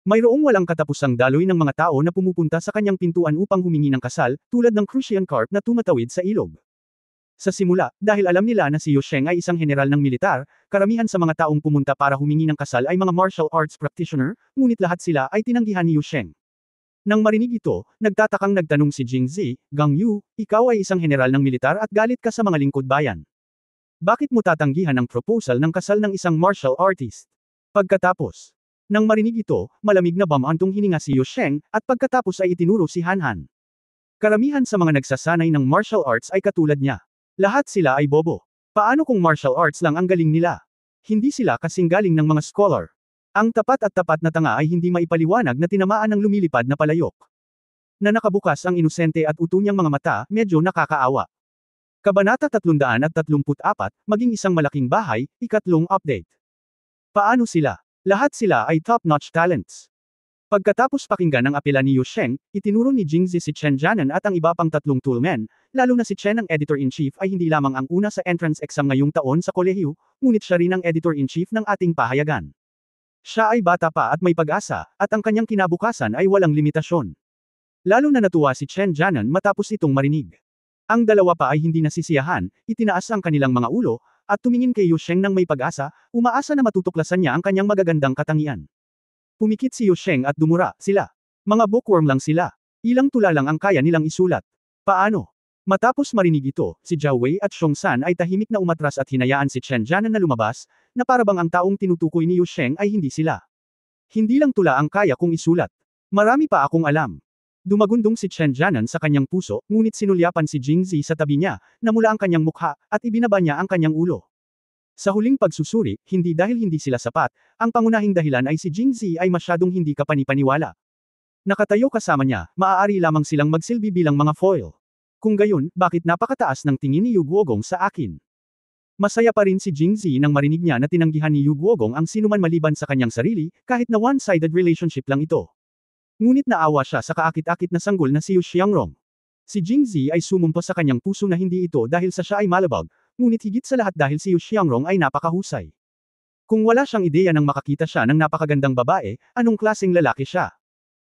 Mayroong walang katapusang daloy ng mga tao na pumupunta sa kanyang pintuan upang humingi ng kasal, tulad ng Crucian carp na tumatawid sa ilog. Sa simula, dahil alam nila na si Yusheng ay isang general ng militar, karamihan sa mga taong pumunta para humingi ng kasal ay mga martial arts practitioner, ngunit lahat sila ay tinanggihan ni Yusheng. Nang marinig ito, nagtatakang nagtanong si Jingzi, Gang Yu, ikaw ay isang general ng militar at galit ka sa mga lingkod bayan. Bakit mo tatanggihan ang proposal ng kasal ng isang martial artist? Pagkatapos, nang marinig ito, malamig na bamantong hininga si Yusheng, at pagkatapos ay itinuro si Han. Karamihan sa mga nagsasanay ng martial arts ay katulad niya. Lahat sila ay bobo. Paano kung martial arts lang ang galing nila? Hindi sila kasing galing ng mga scholar. Ang tapat na tanga ay hindi maipaliwanag na tinamaan ng lumilipad na palayok. Na nakabukas ang inosente at uto niyang mga mata, medyo nakakaawa. Kabanata 334, maging isang malaking bahay, ikatlong update. Paano sila? Lahat sila ay top-notch talents. Pagkatapos pakinggan ang apela ni Yusheng, itinuro ni Jingzi si Chen Jianan at ang iba pang tatlong toolmen, lalo na si Chen ang editor-in-chief ay hindi lamang ang una sa entrance exam ngayong taon sa kolehiyo, ngunit siya rin ang editor-in-chief ng ating pahayagan. Siya ay bata pa at may pag-asa, at ang kanyang kinabukasan ay walang limitasyon. Lalo na natuwa si Chen Jianan matapos itong marinig. Ang dalawa pa ay hindi nasisiyahan, itinaas ang kanilang mga ulo, at tumingin kay Yusheng ng may pag-asa, umaasa na matutuklasan niya ang kanyang magagandang katangian. Pumikit si Yusheng at dumura, sila. Mga bookworm lang sila. Ilang tula lang ang kaya nilang isulat. Paano? Matapos marinig ito, si Zhao Wei at Xiong San ay tahimik na umatras at hinayaan si Chen Jianan na lumabas, na parabang ang taong tinutukoy ni Yusheng ay hindi sila. Hindi lang tula ang kaya kong isulat. Marami pa akong alam. Dumagundong si Chen Jianan sa kanyang puso, ngunit sinulyapan si Jingzi sa tabi niya, namula ang kanyang mukha, at ibinaba niya ang kanyang ulo. Sa huling pagsusuri, hindi dahil hindi sila sapat, ang pangunahing dahilan ay si Jingzi ay masyadong hindi kapanipaniwala. Nakatayo kasama niya, maaari lamang silang magsilbi bilang mga foil. Kung gayon, bakit napakataas ng tingin ni Yu Guogong sa akin? Masaya pa rin si Jingzi nang marinig niya na tinanggihan ni Yu Guogong ang sinuman maliban sa kanyang sarili, kahit na one-sided relationship lang ito. Ngunit naawa siya sa kaakit-akit na sanggol na si Yu Xiangrong. Si Jingzi ay sumumpa sa kanyang puso na hindi ito dahil sa siya ay malabag, ngunit higit sa lahat dahil si Yu Xiangrong ay napakahusay. Kung wala siyang ideya nang makakita siya ng napakagandang babae, anong klaseng lalaki siya?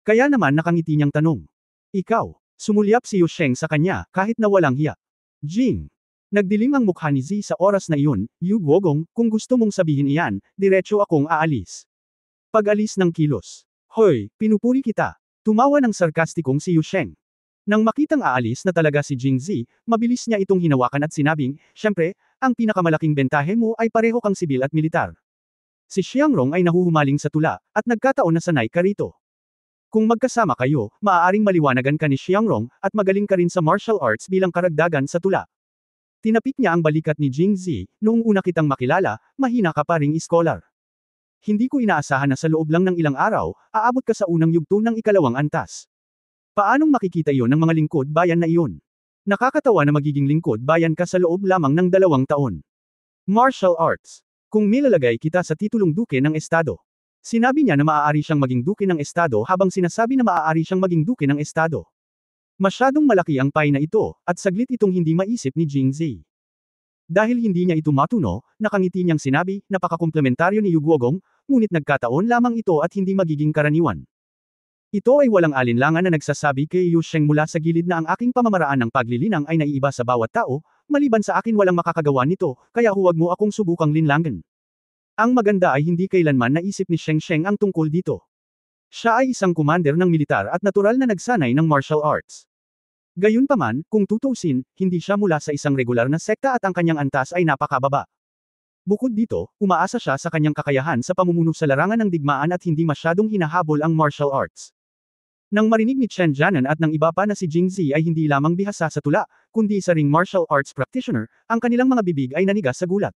Kaya naman nakangiti niyang tanong. Ikaw, sumulyap si Yu Sheng sa kanya, kahit na walang hiya. Jing. Nagdilim ang mukha ni Zi sa oras na iyon, Yu Guogong, kung gusto mong sabihin iyan, diretso akong aalis. Pag-alis ng kilos. Hoy, pinupuri kita. Tumawa ng sarkastikong si Yu Sheng. Nang makitang aalis na talaga si Jingzi, mabilis niya itong hinawakan at sinabing, syempre, ang pinakamalaking bentahe mo ay pareho kang sibil at militar. Si Xiangrong ay nahuhumaling sa tula, at nagkataon na sanay ka rito. Kung magkasama kayo, maaaring maliwanagan ka ni Xiangrong, at magaling ka rin sa martial arts bilang karagdagan sa tula. Tinapik niya ang balikat ni Jingzi, noong una kitang makilala, mahina ka pa ring iskolar. Hindi ko inaasahan na sa loob lang ng ilang araw, aabot ka sa unang yugto ng ikalawang antas. Paanong makikita iyon ng mga lingkod bayan na iyon? Nakakatawa na magiging lingkod bayan ka sa loob lamang ng 2 taon. Martial arts. Kung nilalagay kita sa titulong duke ng estado. Sinabi niya na maaari siyang maging duke ng estado habang sinasabi na maaari siyang maging duke ng estado. Masyadong malaki ang pay na ito, at saglit itong hindi maisip ni Jingzi. Dahil hindi niya ito matuno, nakangiti niyang sinabi, napakakomplementaryo ni Yu Guogong, ngunit nagkataon lamang ito at hindi magiging karaniwan. Ito ay walang alinlangan na nagsasabi kay Yu Sheng mula sa gilid na ang aking pamamaraan ng paglilinang ay naiiba sa bawat tao, maliban sa akin walang makakagawa nito, kaya huwag mo akong subukang linlangan. Ang maganda ay hindi kailanman naisip ni Sheng Sheng ang tungkol dito. Siya ay isang commander ng militar at natural na nagsanay ng martial arts. Gayunpaman, kung tutuusin, hindi siya mula sa isang regular na sekta at ang kanyang antas ay napakababa. Bukod dito, umaasa siya sa kanyang kakayahan sa pamumuno sa larangan ng digmaan at hindi masyadong hinahabol ang martial arts. Nang marinig ni Chen Jianan at ng iba pa na si Jingzi ay hindi lamang bihasa sa tula, kundi isa ring martial arts practitioner, ang kanilang mga bibig ay nanigas sa gulat.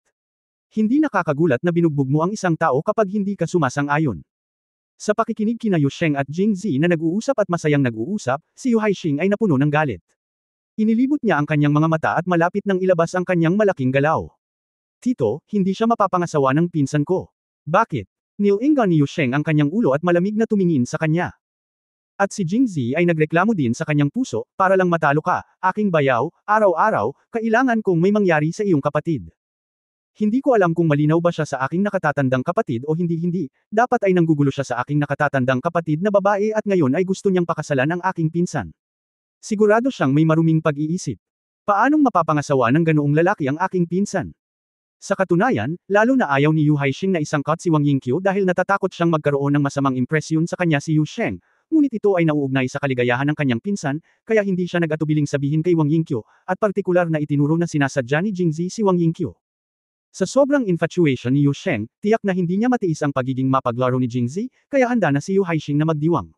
Hindi nakakagulat na binugbog mo ang isang tao kapag hindi ka sumasang-ayon. Sa pakikinig kina Yu Sheng at Jingzi na nag-uusap at masayang nag-uusap, si Yu Haixing ay napuno ng galit. Inilibot niya ang kanyang mga mata at malapit nang ilabas ang kanyang malaking galaw. Tito, hindi siya mapapangasawa ng pinsan ko. Bakit? Nilingan ni Yu Sheng ang kanyang ulo at malamig na tumingin sa kanya. At si Jingzi ay nagreklamo din sa kanyang puso, para lang matalo ka, aking bayaw, araw-araw, kailangan kong may mangyari sa iyong kapatid. Hindi ko alam kung malinaw ba siya sa aking nakatatandang kapatid o hindi, dapat ay nanggugulo siya sa aking nakatatandang kapatid na babae at ngayon ay gusto niyang pakasalan ang aking pinsan. Sigurado siyang may maruming pag-iisip. Paanong mapapangasawa ng ganoong lalaki ang aking pinsan? Sa katunayan, lalo na ayaw ni Yu Haixing na isangkot si Wang Yingqiu dahil natatakot siyang magkaroon ng masamang impresyon sa kanya si Yu Sheng, ngunit ito ay nauugnay sa kaligayahan ng kanyang pinsan, kaya hindi siya nag-atubiling sabihin kay Wang Yingqiu, at partikular na itinuro na sinasadya ni Jingzi si Wang Yingqiu. Sa sobrang infatuation ni Yu Sheng, tiyak na hindi niya matiis ang pagiging mapaglaro ni Jingzi, kaya handa na si Yu Haixing na magdiwang.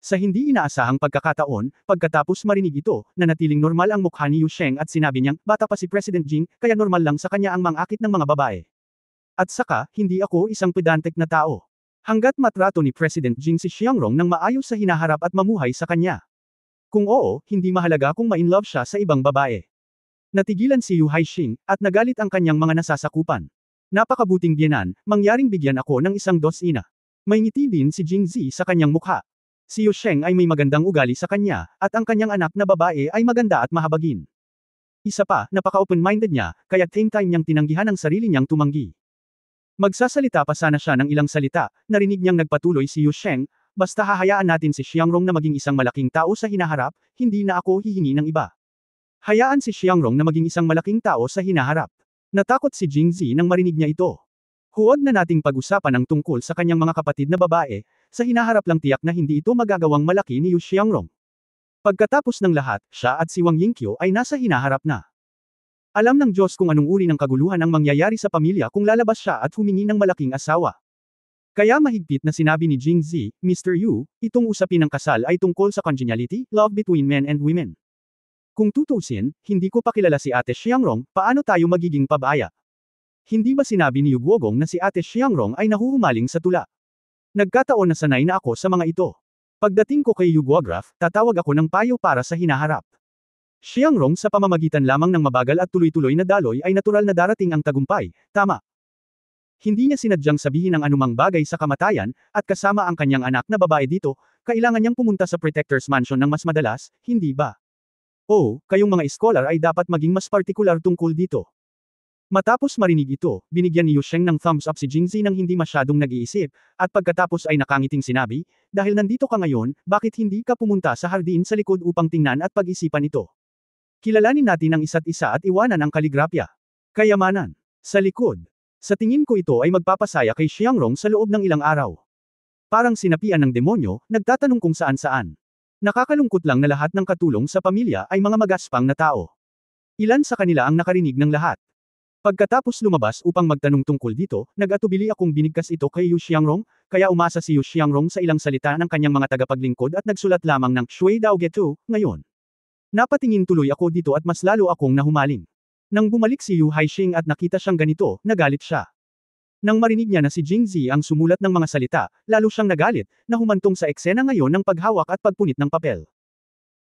Sa hindi inaasahang pagkakataon, pagkatapos marinig ito, nanatiling normal ang mukha ni Yu Sheng at sinabi niyang, bata pa si President Jing, kaya normal lang sa kanya ang mangakit ng mga babae. At saka, hindi ako isang pedantic na tao. Hanggat matrato ni President Jing si Xiangrong nang maayos sa hinaharap at mamuhay sa kanya. Kung oo, hindi mahalaga kung ma-inlove siya sa ibang babae. Natigilan si Yu Haixing, at nagalit ang kanyang mga nasasakupan. Napakabuting biyenan, mangyaring bigyan ako ng 1 dosina. May ngiti din si Jingzi sa kanyang mukha. Si Yu Sheng ay may magandang ugali sa kanya, at ang kanyang anak na babae ay maganda at mahabagin. Isa pa, napaka-open-minded niya, kaya same time niyang tinanggihan ang sarili niyang tumanggi. Magsasalita pa sana siya ng ilang salita, narinig niyang nagpatuloy si Yu Sheng, basta hahayaan natin si Xiangrong na maging isang malaking tao sa hinaharap, hindi na ako hihingi ng iba. Hayaan si Xiangrong na maging isang malaking tao sa hinaharap. Natakot si Jingzi nang marinig niya ito. Huwag na nating pag-usapan ang tungkol sa kanyang mga kapatid na babae, sa hinaharap lang tiyak na hindi ito magagawang malaki ni Yu Xiangrong. Pagkatapos ng lahat, siya at si Wang Yingqiu ay nasa hinaharap na. Alam ng Diyos kung anong uri ng kaguluhan ang mangyayari sa pamilya kung lalabas siya at humingi ng malaking asawa. Kaya mahigpit na sinabi ni Jingzi, Mr. Yu, itong usapin ng kasal ay tungkol sa congeniality, love between men and women. Kung tutusin, hindi ko pa kilala si Ate Xiangrong, paano tayo magiging pabaya? Hindi ba sinabi ni Yu Guogong na si Ate Xiangrong ay nahuhumaling sa tula? Nagkataon na sanay na ako sa mga ito. Pagdating ko kay Yu Guograph, tatawag ako ng payo para sa hinaharap. Xiangrong sa pamamagitan lamang ng mabagal at tuloy-tuloy na daloy ay natural na darating ang tagumpay, tama. Hindi niya sinadyang sabihin ang anumang bagay sa kamatayan, at kasama ang kanyang anak na babae dito, kailangan niyang pumunta sa Protector's Mansion ng mas madalas, hindi ba? Oh, kayong mga scholar ay dapat maging mas partikular tungkol dito. Matapos marinig ito, binigyan ni Yusheng ng thumbs up si Jingzi nang hindi masyadong nag-iisip, at pagkatapos ay nakangiting sinabi, dahil nandito ka ngayon, bakit hindi ka pumunta sa hardin sa likod upang tingnan at pag-isipan ito? Kilalanin natin ang isa't isa at iwanan ang kaligrapya. Kayamanan. Sa likod. Sa tingin ko ito ay magpapasaya kay Xiangrong sa loob ng ilang araw. Parang sinapian ng demonyo, nagtatanong kung saan-saan. Nakakalungkot lang na lahat ng katulong sa pamilya ay mga magaspang na tao. Ilan sa kanila ang nakarinig ng lahat. Pagkatapos lumabas upang magtanong tungkol dito, nag-atubili akong binigkas ito kay Yu Xiangrong, kaya umasa si Yu Xiangrong sa ilang salita ng kanyang mga tagapaglingkod at nagsulat lamang ng Shui Dao Getu, ngayon. Napatingin tuloy ako dito at mas lalo akong nahumaling. Nang bumalik si Yu Haixing at nakita siyang ganito, nagalit siya. Nang marinig niya na si Jingzi ang sumulat ng mga salita, lalo siyang nagalit, na humantong sa eksena ngayon ng paghawak at pagpunit ng papel.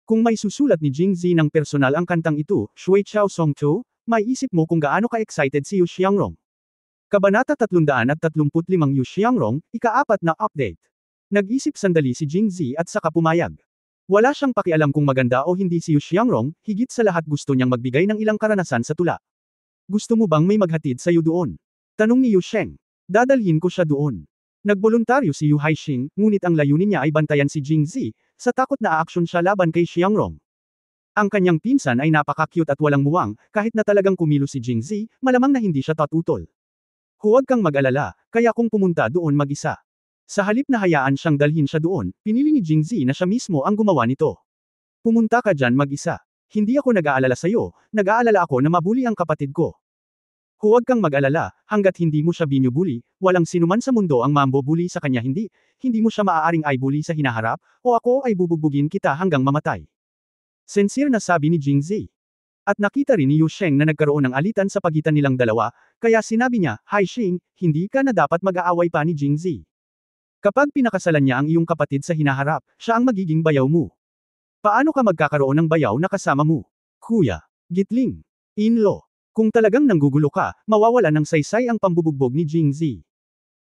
Kung may susulat ni Jingzi ng personal ang kantang ito, Shui Chao Song Tu, may isip mo kung gaano ka-excited si Yu Xiangrong. Kabanata 335 Yu Xiangrong, ika-4 na update. Nag-isip sandali si Jingzi at saka pumayag. Wala siyang pakialam kung maganda o hindi si Yu Xiangrong, higit sa lahat gusto niyang magbigay ng ilang karanasan sa tula. Gusto mo bang may maghatid sa iyo doon? Tanong ni Yu Sheng. Dadalhin ko siya doon. Nagboluntaryo si Yu Haixing, ngunit ang layunin niya ay bantayan si Jingzi, sa takot na aaksyon siya laban kay Xiangrong. Ang kanyang pinsan ay napaka-cute at walang muwang, kahit na talagang kumilos si Jingzi, malamang na hindi siya tatutol. Huwag kang mag-alala, kaya kung pumunta doon mag-isa. Sa halip na hayaan siyang dalhin siya doon, pinili ni Jingzi na siya mismo ang gumawa nito. Pumunta ka dyan mag-isa. Hindi ako nag-aalala sa'yo, nag-aalala ako na mabuli ang kapatid ko. Huwag kang mag-alala, hanggat hindi mo siya binubuli, walang sinuman sa mundo ang mambubuli sa kanya hindi mo siya maaaring ay bully sa hinaharap, o ako ay bubugbugin kita hanggang mamatay. Sincere na sabi ni Jingzi. At nakita rin ni Yu Sheng na nagkaroon ng alitan sa pagitan nilang dalawa, kaya sinabi niya, Haixing, hindi ka na dapat mag-aaway pa ni Jingzi. Kapag pinakasalan niya ang iyong kapatid sa hinaharap, siya ang magiging bayaw mo. Paano ka magkakaroon ng bayaw na kasama mo? Kuya, Gitling, in-law. Kung talagang nanggugulo ka, mawawalan ng saysay ang pambubugbog ni Jingzi.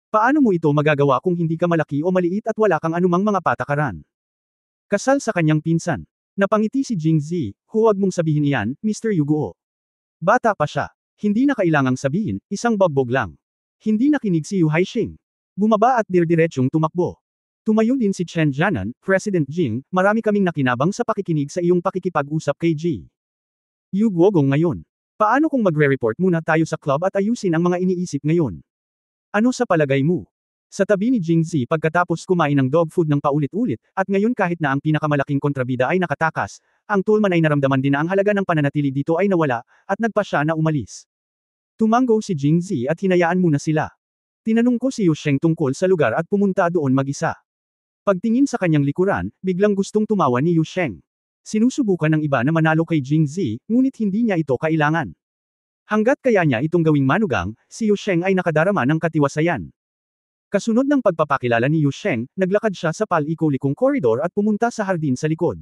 Paano mo ito magagawa kung hindi ka malaki o maliit at wala kang anumang mga patakaran? Kasal sa kanyang pinsan. Napangiti si Jingzi, huwag mong sabihin iyan, Mr. Yu Guo. Bata pa siya. Hindi na kailangang sabihin, isang bagbog lang. Hindi nakinig si Yu Haixing. Bumaba at dirdiretsong tumakbo. Tumayo din si Chen Jianan, President Jing, marami kaming nakinabang sa pakikinig sa iyong pakikipag-usap kay Ji. Yu Guogong ngayon. Paano kung magre-report muna tayo sa club at ayusin ang mga iniisip ngayon? Ano sa palagay mo? Sa tabi ni Jingzi pagkatapos kumain ng dog food ng paulit-ulit, at ngayon kahit na ang pinakamalaking kontrabida ay nakatakas, ang toolman ay naramdaman din na ang halaga ng pananatili dito ay nawala, at nagpa siya na umalis. Tumanggo si Jingzi at hinayaan muna sila. Tinanong ko si Yu Sheng tungkol sa lugar at pumunta doon mag-isa. Pagtingin sa kanyang likuran, biglang gustong tumawa ni Yu Sheng. Sinusubukan ng iba na manalo kay Jingzi, ngunit hindi niya ito kailangan. Hanggat kaya niya itong gawing manugang, si Yu Sheng ay nakadarama ng katiwasayan. Kasunod ng pagpapakilala ni Yu Sheng, naglakad siya sa pal-ikulikong koridor at pumunta sa hardin sa likod.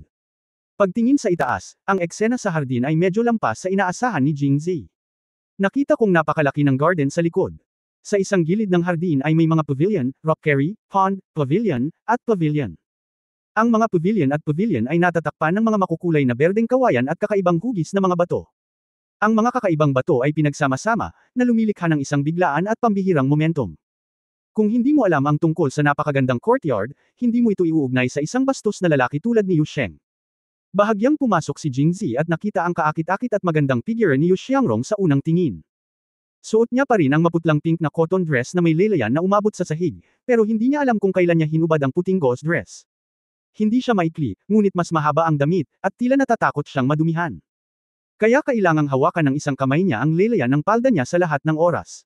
Pagtingin sa itaas, ang eksena sa hardin ay medyo lampas sa inaasahan ni Jingzi. Nakita kong napakalaki ng garden sa likod. Sa isang gilid ng hardin ay may mga pavilion, rockery, pond, pavilion, at pavilion. Ang mga pavilion ay natatakpan ng mga makukulay na berdeng kawayan at kakaibang hugis na mga bato. Ang mga kakaibang bato ay pinagsama-sama, na lumilikha ng isang biglaan at pambihirang momentum. Kung hindi mo alam ang tungkol sa napakagandang courtyard, hindi mo ito iuugnay sa isang bastos na lalaki tulad ni Yu Sheng. Bahagyang pumasok si Jingzi at nakita ang kaakit-akit at magandang figure ni Yu Xiangrong sa unang tingin. Suot niya pa rin ang maputlang pink na cotton dress na may lelayan na umabot sa sahig, pero hindi niya alam kung kailan niya hinubad ang puting gauze dress. Hindi siya maikli, ngunit mas mahaba ang damit, at tila natatakot siyang madumihan. Kaya kailangang hawakan ng isang kamay niya ang lelayan ng palda niya sa lahat ng oras.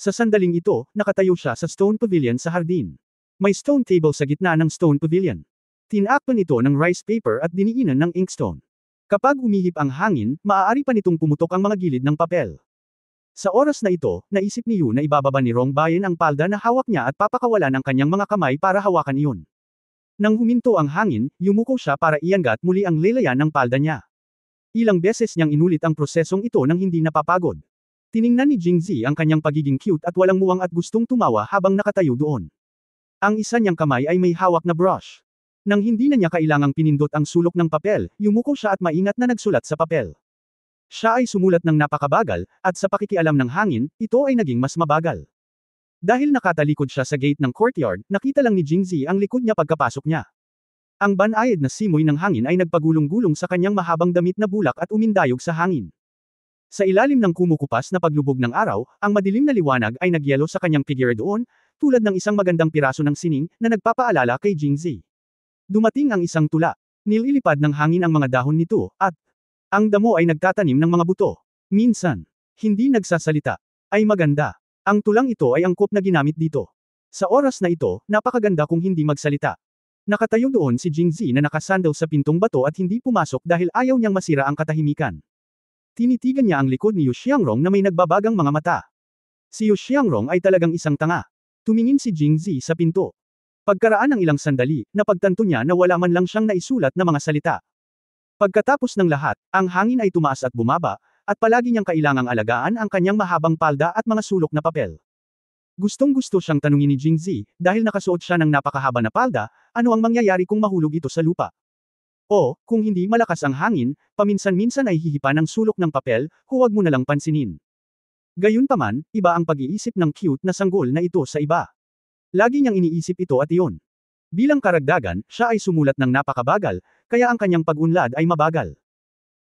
Sa sandaling ito, nakatayo siya sa stone pavilion sa hardin. May stone table sa gitna ng stone pavilion. Tinakpan ito ng rice paper at diniinan ng inkstone. Kapag umihip ang hangin, maaari pa nitong pumutok ang mga gilid ng papel. Sa oras na ito, naisip ni Yu na ibababa ni Rong Bayan ang palda na hawak niya at papakawalan ang kanyang mga kamay para hawakan iyon. Nang huminto ang hangin, yumuko siya para iangat muli ang lelayan ng palda niya. Ilang beses niyang inulit ang prosesong ito nang hindi napapagod. Tiningnan ni Jingzi ang kanyang pagiging cute at walang muwang at gustong tumawa habang nakatayo doon. Ang isa niyang kamay ay may hawak na brush. Nang hindi na niya kailangang pinindot ang sulok ng papel, yumuko siya at maingat na nagsulat sa papel. Siya ay sumulat ng napakabagal, at sa pakikialam ng hangin, ito ay naging mas mabagal. Dahil nakatalikod siya sa gate ng courtyard, nakita lang ni Jingzi ang likod niya pagkapasok niya. Ang banayad na simoy ng hangin ay nagpagulong-gulong sa kanyang mahabang damit na bulak at umindayog sa hangin. Sa ilalim ng kumukupas na paglubog ng araw, ang madilim na liwanag ay nagyelo sa kanyang figure doon, tulad ng isang magandang piraso ng sining na nagpapaalala kay Jingzi. Dumating ang isang tula. Nililipad ng hangin ang mga dahon nito, at ang damo ay nagtatanim ng mga buto. Minsan, hindi nagsasalita. Ay maganda. Ang tulang ito ay angkop na ginamit dito. Sa oras na ito, napakaganda kung hindi magsalita. Nakatayo doon si Jingzi na nakasandal sa pintong bato at hindi pumasok dahil ayaw niyang masira ang katahimikan. Tinitigan niya ang likod ni Yu Xiangrong na may nagbabagang mga mata. Si Yu Xiangrong ay talagang isang tanga. Tumingin si Jingzi sa pinto. Pagkaraan ng ilang sandali, napagtanto niya na wala man lang siyang naisulat na mga salita. Pagkatapos ng lahat, ang hangin ay tumaas at bumaba, at palagi niyang kailangang alagaan ang kanyang mahabang palda at mga sulok na papel. Gustong-gusto siyang tanungin ni Jingzi, dahil nakasuot siya ng napakahaba na palda, ano ang mangyayari kung mahulog ito sa lupa. O, kung hindi malakas ang hangin, paminsan-minsan ay hihipa ng sulok ng papel, huwag mo na lang pansinin. Gayunpaman, iba ang pag-iisip ng cute na sanggol na ito sa iba. Lagi niyang iniisip ito at iyon. Bilang karagdagan, siya ay sumulat ng napakabagal, kaya ang kanyang pag-unlad ay mabagal.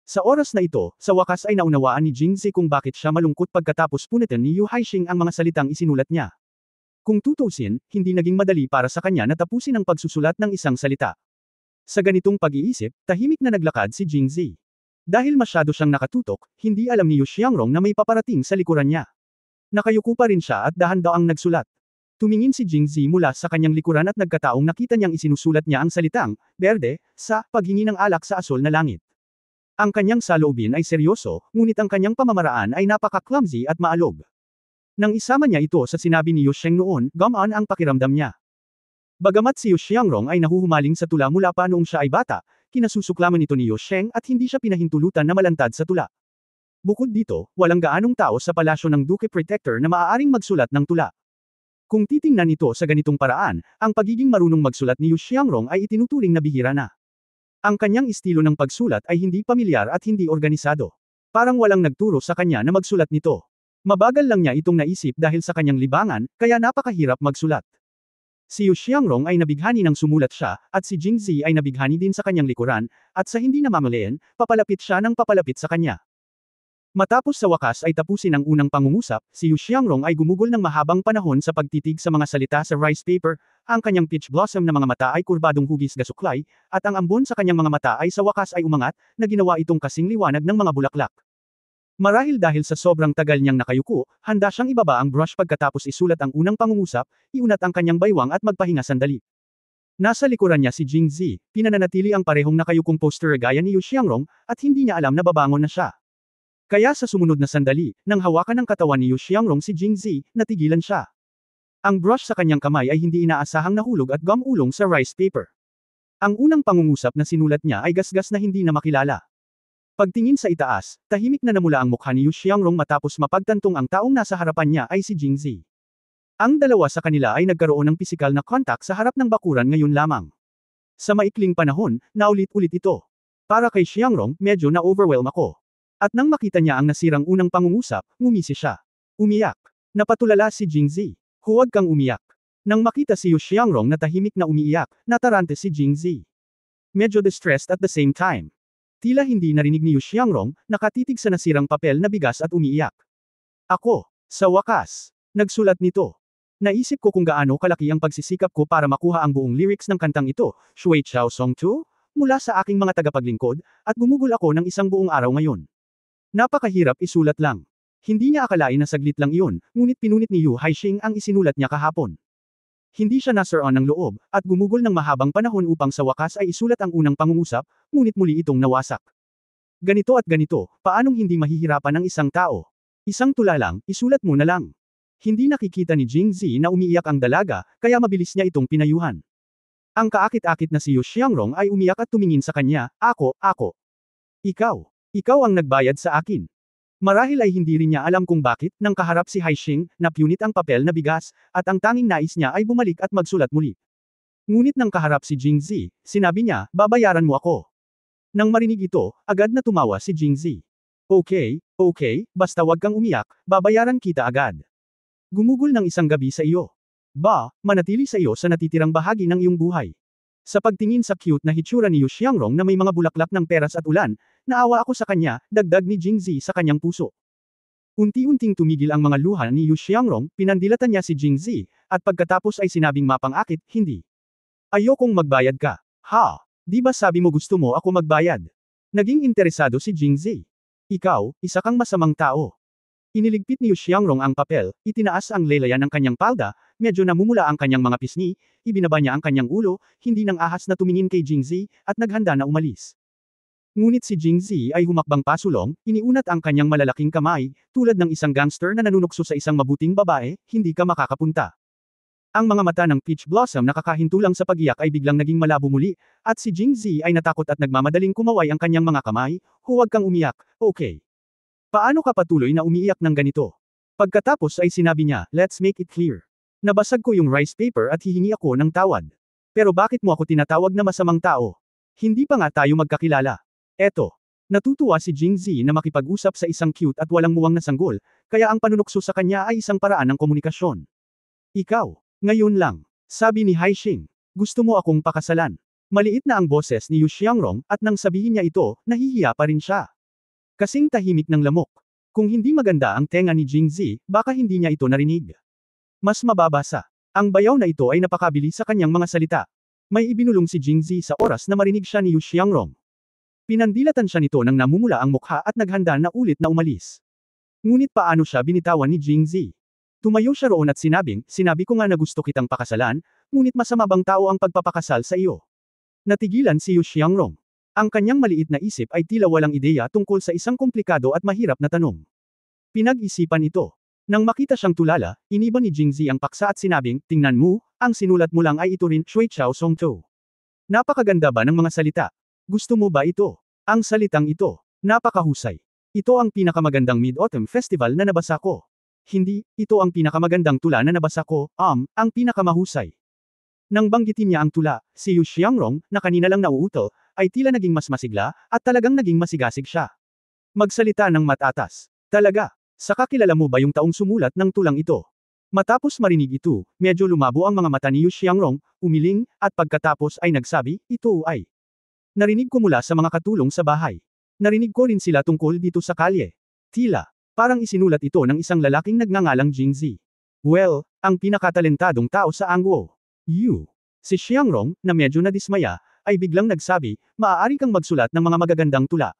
Sa oras na ito, sa wakas ay naunawaan ni Jingzi kung bakit siya malungkot pagkatapos punitin ni Yu Haixing ang mga salitang isinulat niya. Kung tutusin, hindi naging madali para sa kanya na tapusin ang pagsusulat ng isang salita. Sa ganitong pag-iisip, tahimik na naglakad si Jingzi. Dahil masyado siyang nakatutok, hindi alam ni Yu Xiangrong na may paparating sa likuran niya. Nakayuko pa rin siya at dahan-daang nagsulat. Tumingin si Jingzi mula sa kanyang likuran at nagkataong nakita niyang isinusulat niya ang salitang, berde, sa paghingi ng alak sa asol na langit. Ang kanyang saloobin ay seryoso, ngunit ang kanyang pamamaraan ay napaka-clumsy at maalog. Nang isama niya ito sa sinabi ni Yu Sheng noon, gumaan ang pakiramdam niya. Bagamat si Yu Xiangrong ay nahuhumaling sa tula mula pa noong siya ay bata, kinasusuklaman ito ni Yu Sheng at hindi siya pinahintulutan na malantad sa tula. Bukod dito, walang gaanong tao sa palasyo ng Duke Protector na maaaring magsulat ng tula. Kung titingnan ito sa ganitong paraan, ang pagiging marunong magsulat ni Yu Xiangrong ay itinuturing na bihira na. Ang kanyang estilo ng pagsulat ay hindi pamilyar at hindi organisado. Parang walang nagturo sa kanya na magsulat nito. Mabagal lang niya itong naisip dahil sa kanyang libangan, kaya napakahirap magsulat. Si Yu Xiangrong ay nabighani nang sumulat siya, at si Jingzi ay nabighani din sa kanyang likuran, at sa hindi namamalayan, papalapit siya ng papalapit sa kanya. Matapos sa wakas ay tapusin ang unang pangungusap, si Yu Xiangrong ay gumugol ng mahabang panahon sa pagtitig sa mga salita sa rice paper, ang kanyang peach blossom na mga mata ay kurbadong hugis gasuklay, at ang ambon sa kanyang mga mata ay sa wakas ay umangat, na ginawa itong kasing liwanag ng mga bulaklak. Marahil dahil sa sobrang tagal niyang nakayuko, handa siyang ibaba ang brush pagkatapos isulat ang unang pangungusap, iunat ang kanyang baywang at magpahinga sandali. Nasa likuran niya si Jingzi, pinananatili ang parehong nakayukong poster gaya ni Yu Xiangrong, at hindi niya alam na babangon na siya. Kaya sa sumunod na sandali, nang hawakan ng katawan ni Yu Xiangrong si Jingzi, natigilan siya. Ang brush sa kanyang kamay ay hindi inaasahang nahulog at gumulong sa rice paper. Ang unang pangungusap na sinulat niya ay gasgas na hindi na makilala. Pagtingin sa itaas, tahimik na namula ang mukha ni Yu Xiangrong matapos mapagtantong ang taong nasa harapan niya ay si Jingzi. Ang dalawa sa kanila ay nagkaroon ng pisikal na kontak sa harap ng bakuran ngayon lamang. Sa maikling panahon, naulit-ulit ito. Para kay Xiangrong, medyo na-overwhelm ako. At nang makita niya ang nasirang unang pangungusap, ngumisi siya. Umiyak. Napatulala si Jingzi. Huwag kang umiyak. Nang makita si Yu Xiangrong na tahimik na umiiyak, natarante si Jingzi. Medyo distressed at the same time. Tila hindi narinig ni Yu Xiangrong, nakatitig sa nasirang papel na bigas at umiiyak. Ako, sa wakas, nagsulat nito. Naisip ko kung gaano kalaki ang pagsisikap ko para makuha ang buong lyrics ng kantang ito, Shui Chao Song 2, mula sa aking mga tagapaglingkod, at gumugol ako ng isang buong araw ngayon. Napakahirap isulat lang. Hindi niya akalain na saglit lang iyon, ngunit pinunit ni Yu Haixing ang isinulat niya kahapon. Hindi siya nasaroon ng loob, at gumugol ng mahabang panahon upang sa wakas ay isulat ang unang pangungusap, ngunit muli itong nawasak. Ganito at ganito, paanong hindi mahihirapan ng isang tao? Isang tula lang, isulat mo na lang. Hindi nakikita ni Jingzi na umiiyak ang dalaga, kaya mabilis niya itong pinayuhan. Ang kaakit-akit na si Yu Xiangrong ay umiyak at tumingin sa kanya, ako. Ikaw ang nagbayad sa akin. Marahil ay hindi rin niya alam kung bakit, nang kaharap si Haixing, napunit ang papel na bigas, at ang tanging nais niya ay bumalik at magsulat muli. Ngunit nang kaharap si Jingzi, sinabi niya, babayaran mo ako. Nang marinig ito, agad na tumawa si Jingzi. Okay, basta wag kang umiyak, babayaran kita agad. Gumugol ng isang gabi sa iyo. Manatili sa iyo sa natitirang bahagi ng iyong buhay. Sa pagtingin sa cute na hitsura ni Yu Xiangrong na may mga bulaklak ng peras at ulan, naawa ako sa kanya, dagdag ni Jingzi sa kanyang puso. Unti-unting tumigil ang mga luha ni Yu Xiangrong, pinandilatan niya si Jingzi, at pagkatapos ay sinabing mapang-akit, hindi. Ayokong magbayad ka. Di ba sabi mo gusto mo ako magbayad? Naging interesado si Jingzi. Ikaw, isa kang masamang tao. Iniligpit ni Yu Xiangrong ang papel, itinaas ang lelayan ng kanyang palda, medyo namumula ang kanyang mga pisngi, ibinaba niya ang kanyang ulo, hindi nang ahas na tumingin kay Jingzi, at naghanda na umalis. Ngunit si Jingzi ay humakbang pasulong, iniunat ang kanyang malalaking kamay, tulad ng isang gangster na nanunukso sa isang mabuting babae, hindi ka makakapunta. Ang mga mata ng Peach Blossom na kakahinto lang sa pag-iyak ay biglang naging malabo muli, at si Jingzi ay natakot at nagmamadaling kumaway ang kanyang mga kamay, huwag kang umiyak, okay. Paano ka patuloy na umiiyak ng ganito? Pagkatapos ay sinabi niya, let's make it clear. Nabasag ko yung rice paper at hihingi ako ng tawad. Pero bakit mo ako tinatawag na masamang tao? Hindi pa nga tayo magkakilala. Eto. Natutuwa si Jingzi na makipag-usap sa isang cute at walang muwang na sanggol, kaya ang panunukso sa kanya ay isang paraan ng komunikasyon. Ikaw. Ngayon lang. Sabi ni Haixing. Gusto mo akong pakasalan. Maliit na ang boses ni Yu Xiangrong, at nang sabihin niya ito, nahihiya pa rin siya. Kasing tahimik ng lamok. Kung hindi maganda ang tenga ni Jingzi, baka hindi niya ito narinig. Mas mababasa. Ang bayaw na ito ay napakabilis sa kanyang mga salita. May ibinulong si Jingzi sa oras na marinig siya ni Yu Xiangrong. Pinandilatan siya nito nang namumula ang mukha at naghanda na ulit na umalis. Ngunit paano siya binitawan ni Jingzi? Tumayo siya roon at sinabi ko nga na gusto kitang pakasalan, ngunit masama bang tao ang pagpapakasal sa iyo? Natigilan si Yu Xiangrong. Ang kanyang maliit na isip ay tila walang ideya tungkol sa isang komplikado at mahirap na tanong. Pinag-isipan ito. Nang makita siyang tulala, iniban ni Jingzi ang paksa at sinabing, tingnan mo, ang sinulat mo lang ay ito rin, Shui Chao Song To. Napakaganda ba ng mga salita? Gusto mo ba ito? Ang salitang ito. Napakahusay. Ito ang pinakamagandang Mid-Autumn Festival na nabasa ko. Hindi, ito ang pinakamagandang tula na nabasa ko, ang pinakamahusay. Nang banggitin niya ang tula, si Yu Xiangrong, na kanina lang nauutal, ay tila naging mas masigla, at talagang naging masigasig siya. Magsalita ng matatas. Talaga, saka kilala mo ba yung taong sumulat ng tulang ito? Matapos marinig ito, medyo lumabo ang mga mata ni Yu Xiangrong, umiling, at pagkatapos ay nagsabi, ito ay. Narinig ko mula sa mga katulong sa bahay. Narinig ko rin sila tungkol dito sa kalye. Tila. Parang isinulat ito ng isang lalaking nagngangalang Jingzi. Well, ang pinakatalentadong tao sa Angwo. Yu. Si Xiangrong, na medyo nadismaya, ay biglang nagsabi, maaari kang magsulat ng mga magagandang tula.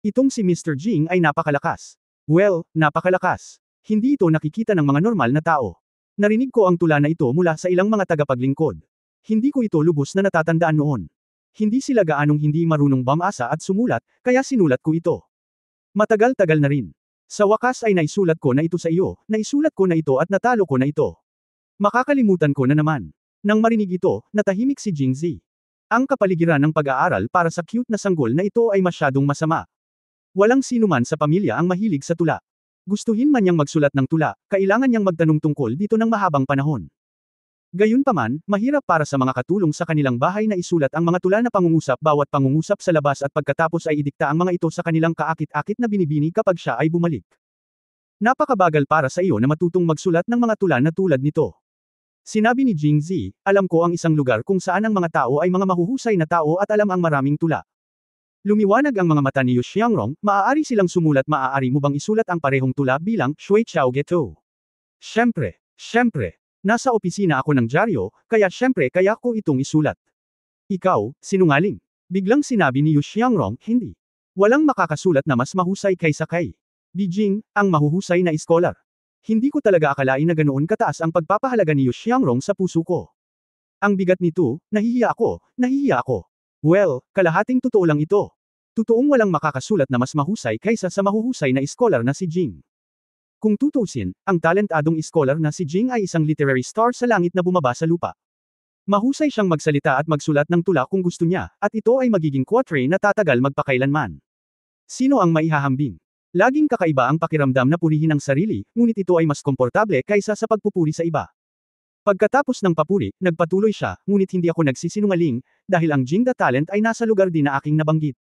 Itong si Mr. Jing ay napakalakas. Well, napakalakas. Hindi ito nakikita ng mga normal na tao. Narinig ko ang tula na ito mula sa ilang mga tagapaglingkod. Hindi ko ito lubos na natatandaan noon. Hindi sila gaanong hindi marunong bumasa at sumulat, kaya sinulat ko ito. Matagal-tagal na rin. Sa wakas ay naisulat ko na ito sa iyo, naisulat ko na ito at natalo ko na ito. Makakalimutan ko na naman. Nang marinig ito, natahimik si Jingzi. Ang kapaligiran ng pag-aaral para sa cute na sanggol na ito ay masyadong masama. Walang sinuman sa pamilya ang mahilig sa tula. Gustuhin man niyang magsulat ng tula, kailangan niyang magtanong tungkol dito ng mahabang panahon. Gayunpaman, mahirap para sa mga katulong sa kanilang bahay na isulat ang mga tula na pangungusap bawat pangungusap sa labas at pagkatapos ay idikta ang mga ito sa kanilang kaakit-akit na binibini kapag siya ay bumalik. Napakabagal para sa iyo na matutong magsulat ng mga tula na tulad nito. Sinabi ni Jingzi, alam ko ang isang lugar kung saan ang mga tao ay mga mahuhusay na tao at alam ang maraming tula. Lumiwanag ang mga mata ni Yu Xiangrong, maaari silang sumulat, maaari mo bang isulat ang parehong tula bilang Shui Chao Geto? Siyempre. Nasa opisina ako ng dyaryo, kaya kaya ko itong isulat. Ikaw, sinungaling. Biglang sinabi ni Yu Xiangrong, hindi. Walang makakasulat na mas mahusay kaysa kay. Bijing, ang mahuhusay na iskolar. Hindi ko talaga akalain na ganoon kataas ang pagpapahalaga ni Yu Xiangrong sa puso ko. Ang bigat nito, nahihiya ako, nahihiya ako. Well, kalahating totoo lang ito. Totoong walang makakasulat na mas mahusay kaysa sa mahuhusay na iskolar na si Jing. Kung tutuusin, ang talentadong iskolar na si Jing ay isang literary star sa langit na bumaba sa lupa. Mahusay siyang magsalita at magsulat ng tula kung gusto niya, at ito ay magiging quatrain na tatagal magpakailanman. Sino ang maihahambing? Laging kakaiba ang pakiramdam na purihin ang sarili, ngunit ito ay mas komportable kaysa sa pagpupuri sa iba. Pagkatapos ng papuri, nagpatuloy siya, ngunit hindi ako nagsisinungaling, dahil ang Jing the Talent ay nasa lugar din na aking nabanggit.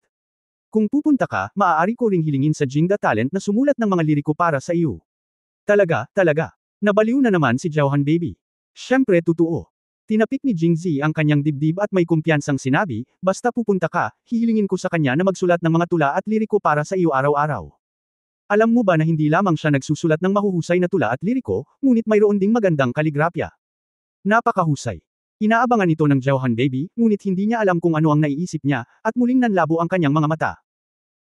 Kung pupunta ka, maaari ko ring hilingin sa Jing the Talent na sumulat ng mga liriko para sa iyo. Talaga, talaga. Nabaliw na naman si Zhaohan Baby. Siyempre totoo. Tinapik ni Jingzi ang kanyang dibdib at may kumpiyansang sinabi, basta pupunta ka, hihilingin ko sa kanya na magsulat ng mga tula at liriko para sa iyo araw-araw. Alam mo ba na hindi lamang siya nagsusulat ng mahuhusay na tula at liriko, ngunit mayroon ding magandang kaligrapya. Napakahusay. Inaabangan ito ng Zhaohan Baby, ngunit hindi niya alam kung ano ang naiisip niya, at muling nanlabo ang kanyang mga mata.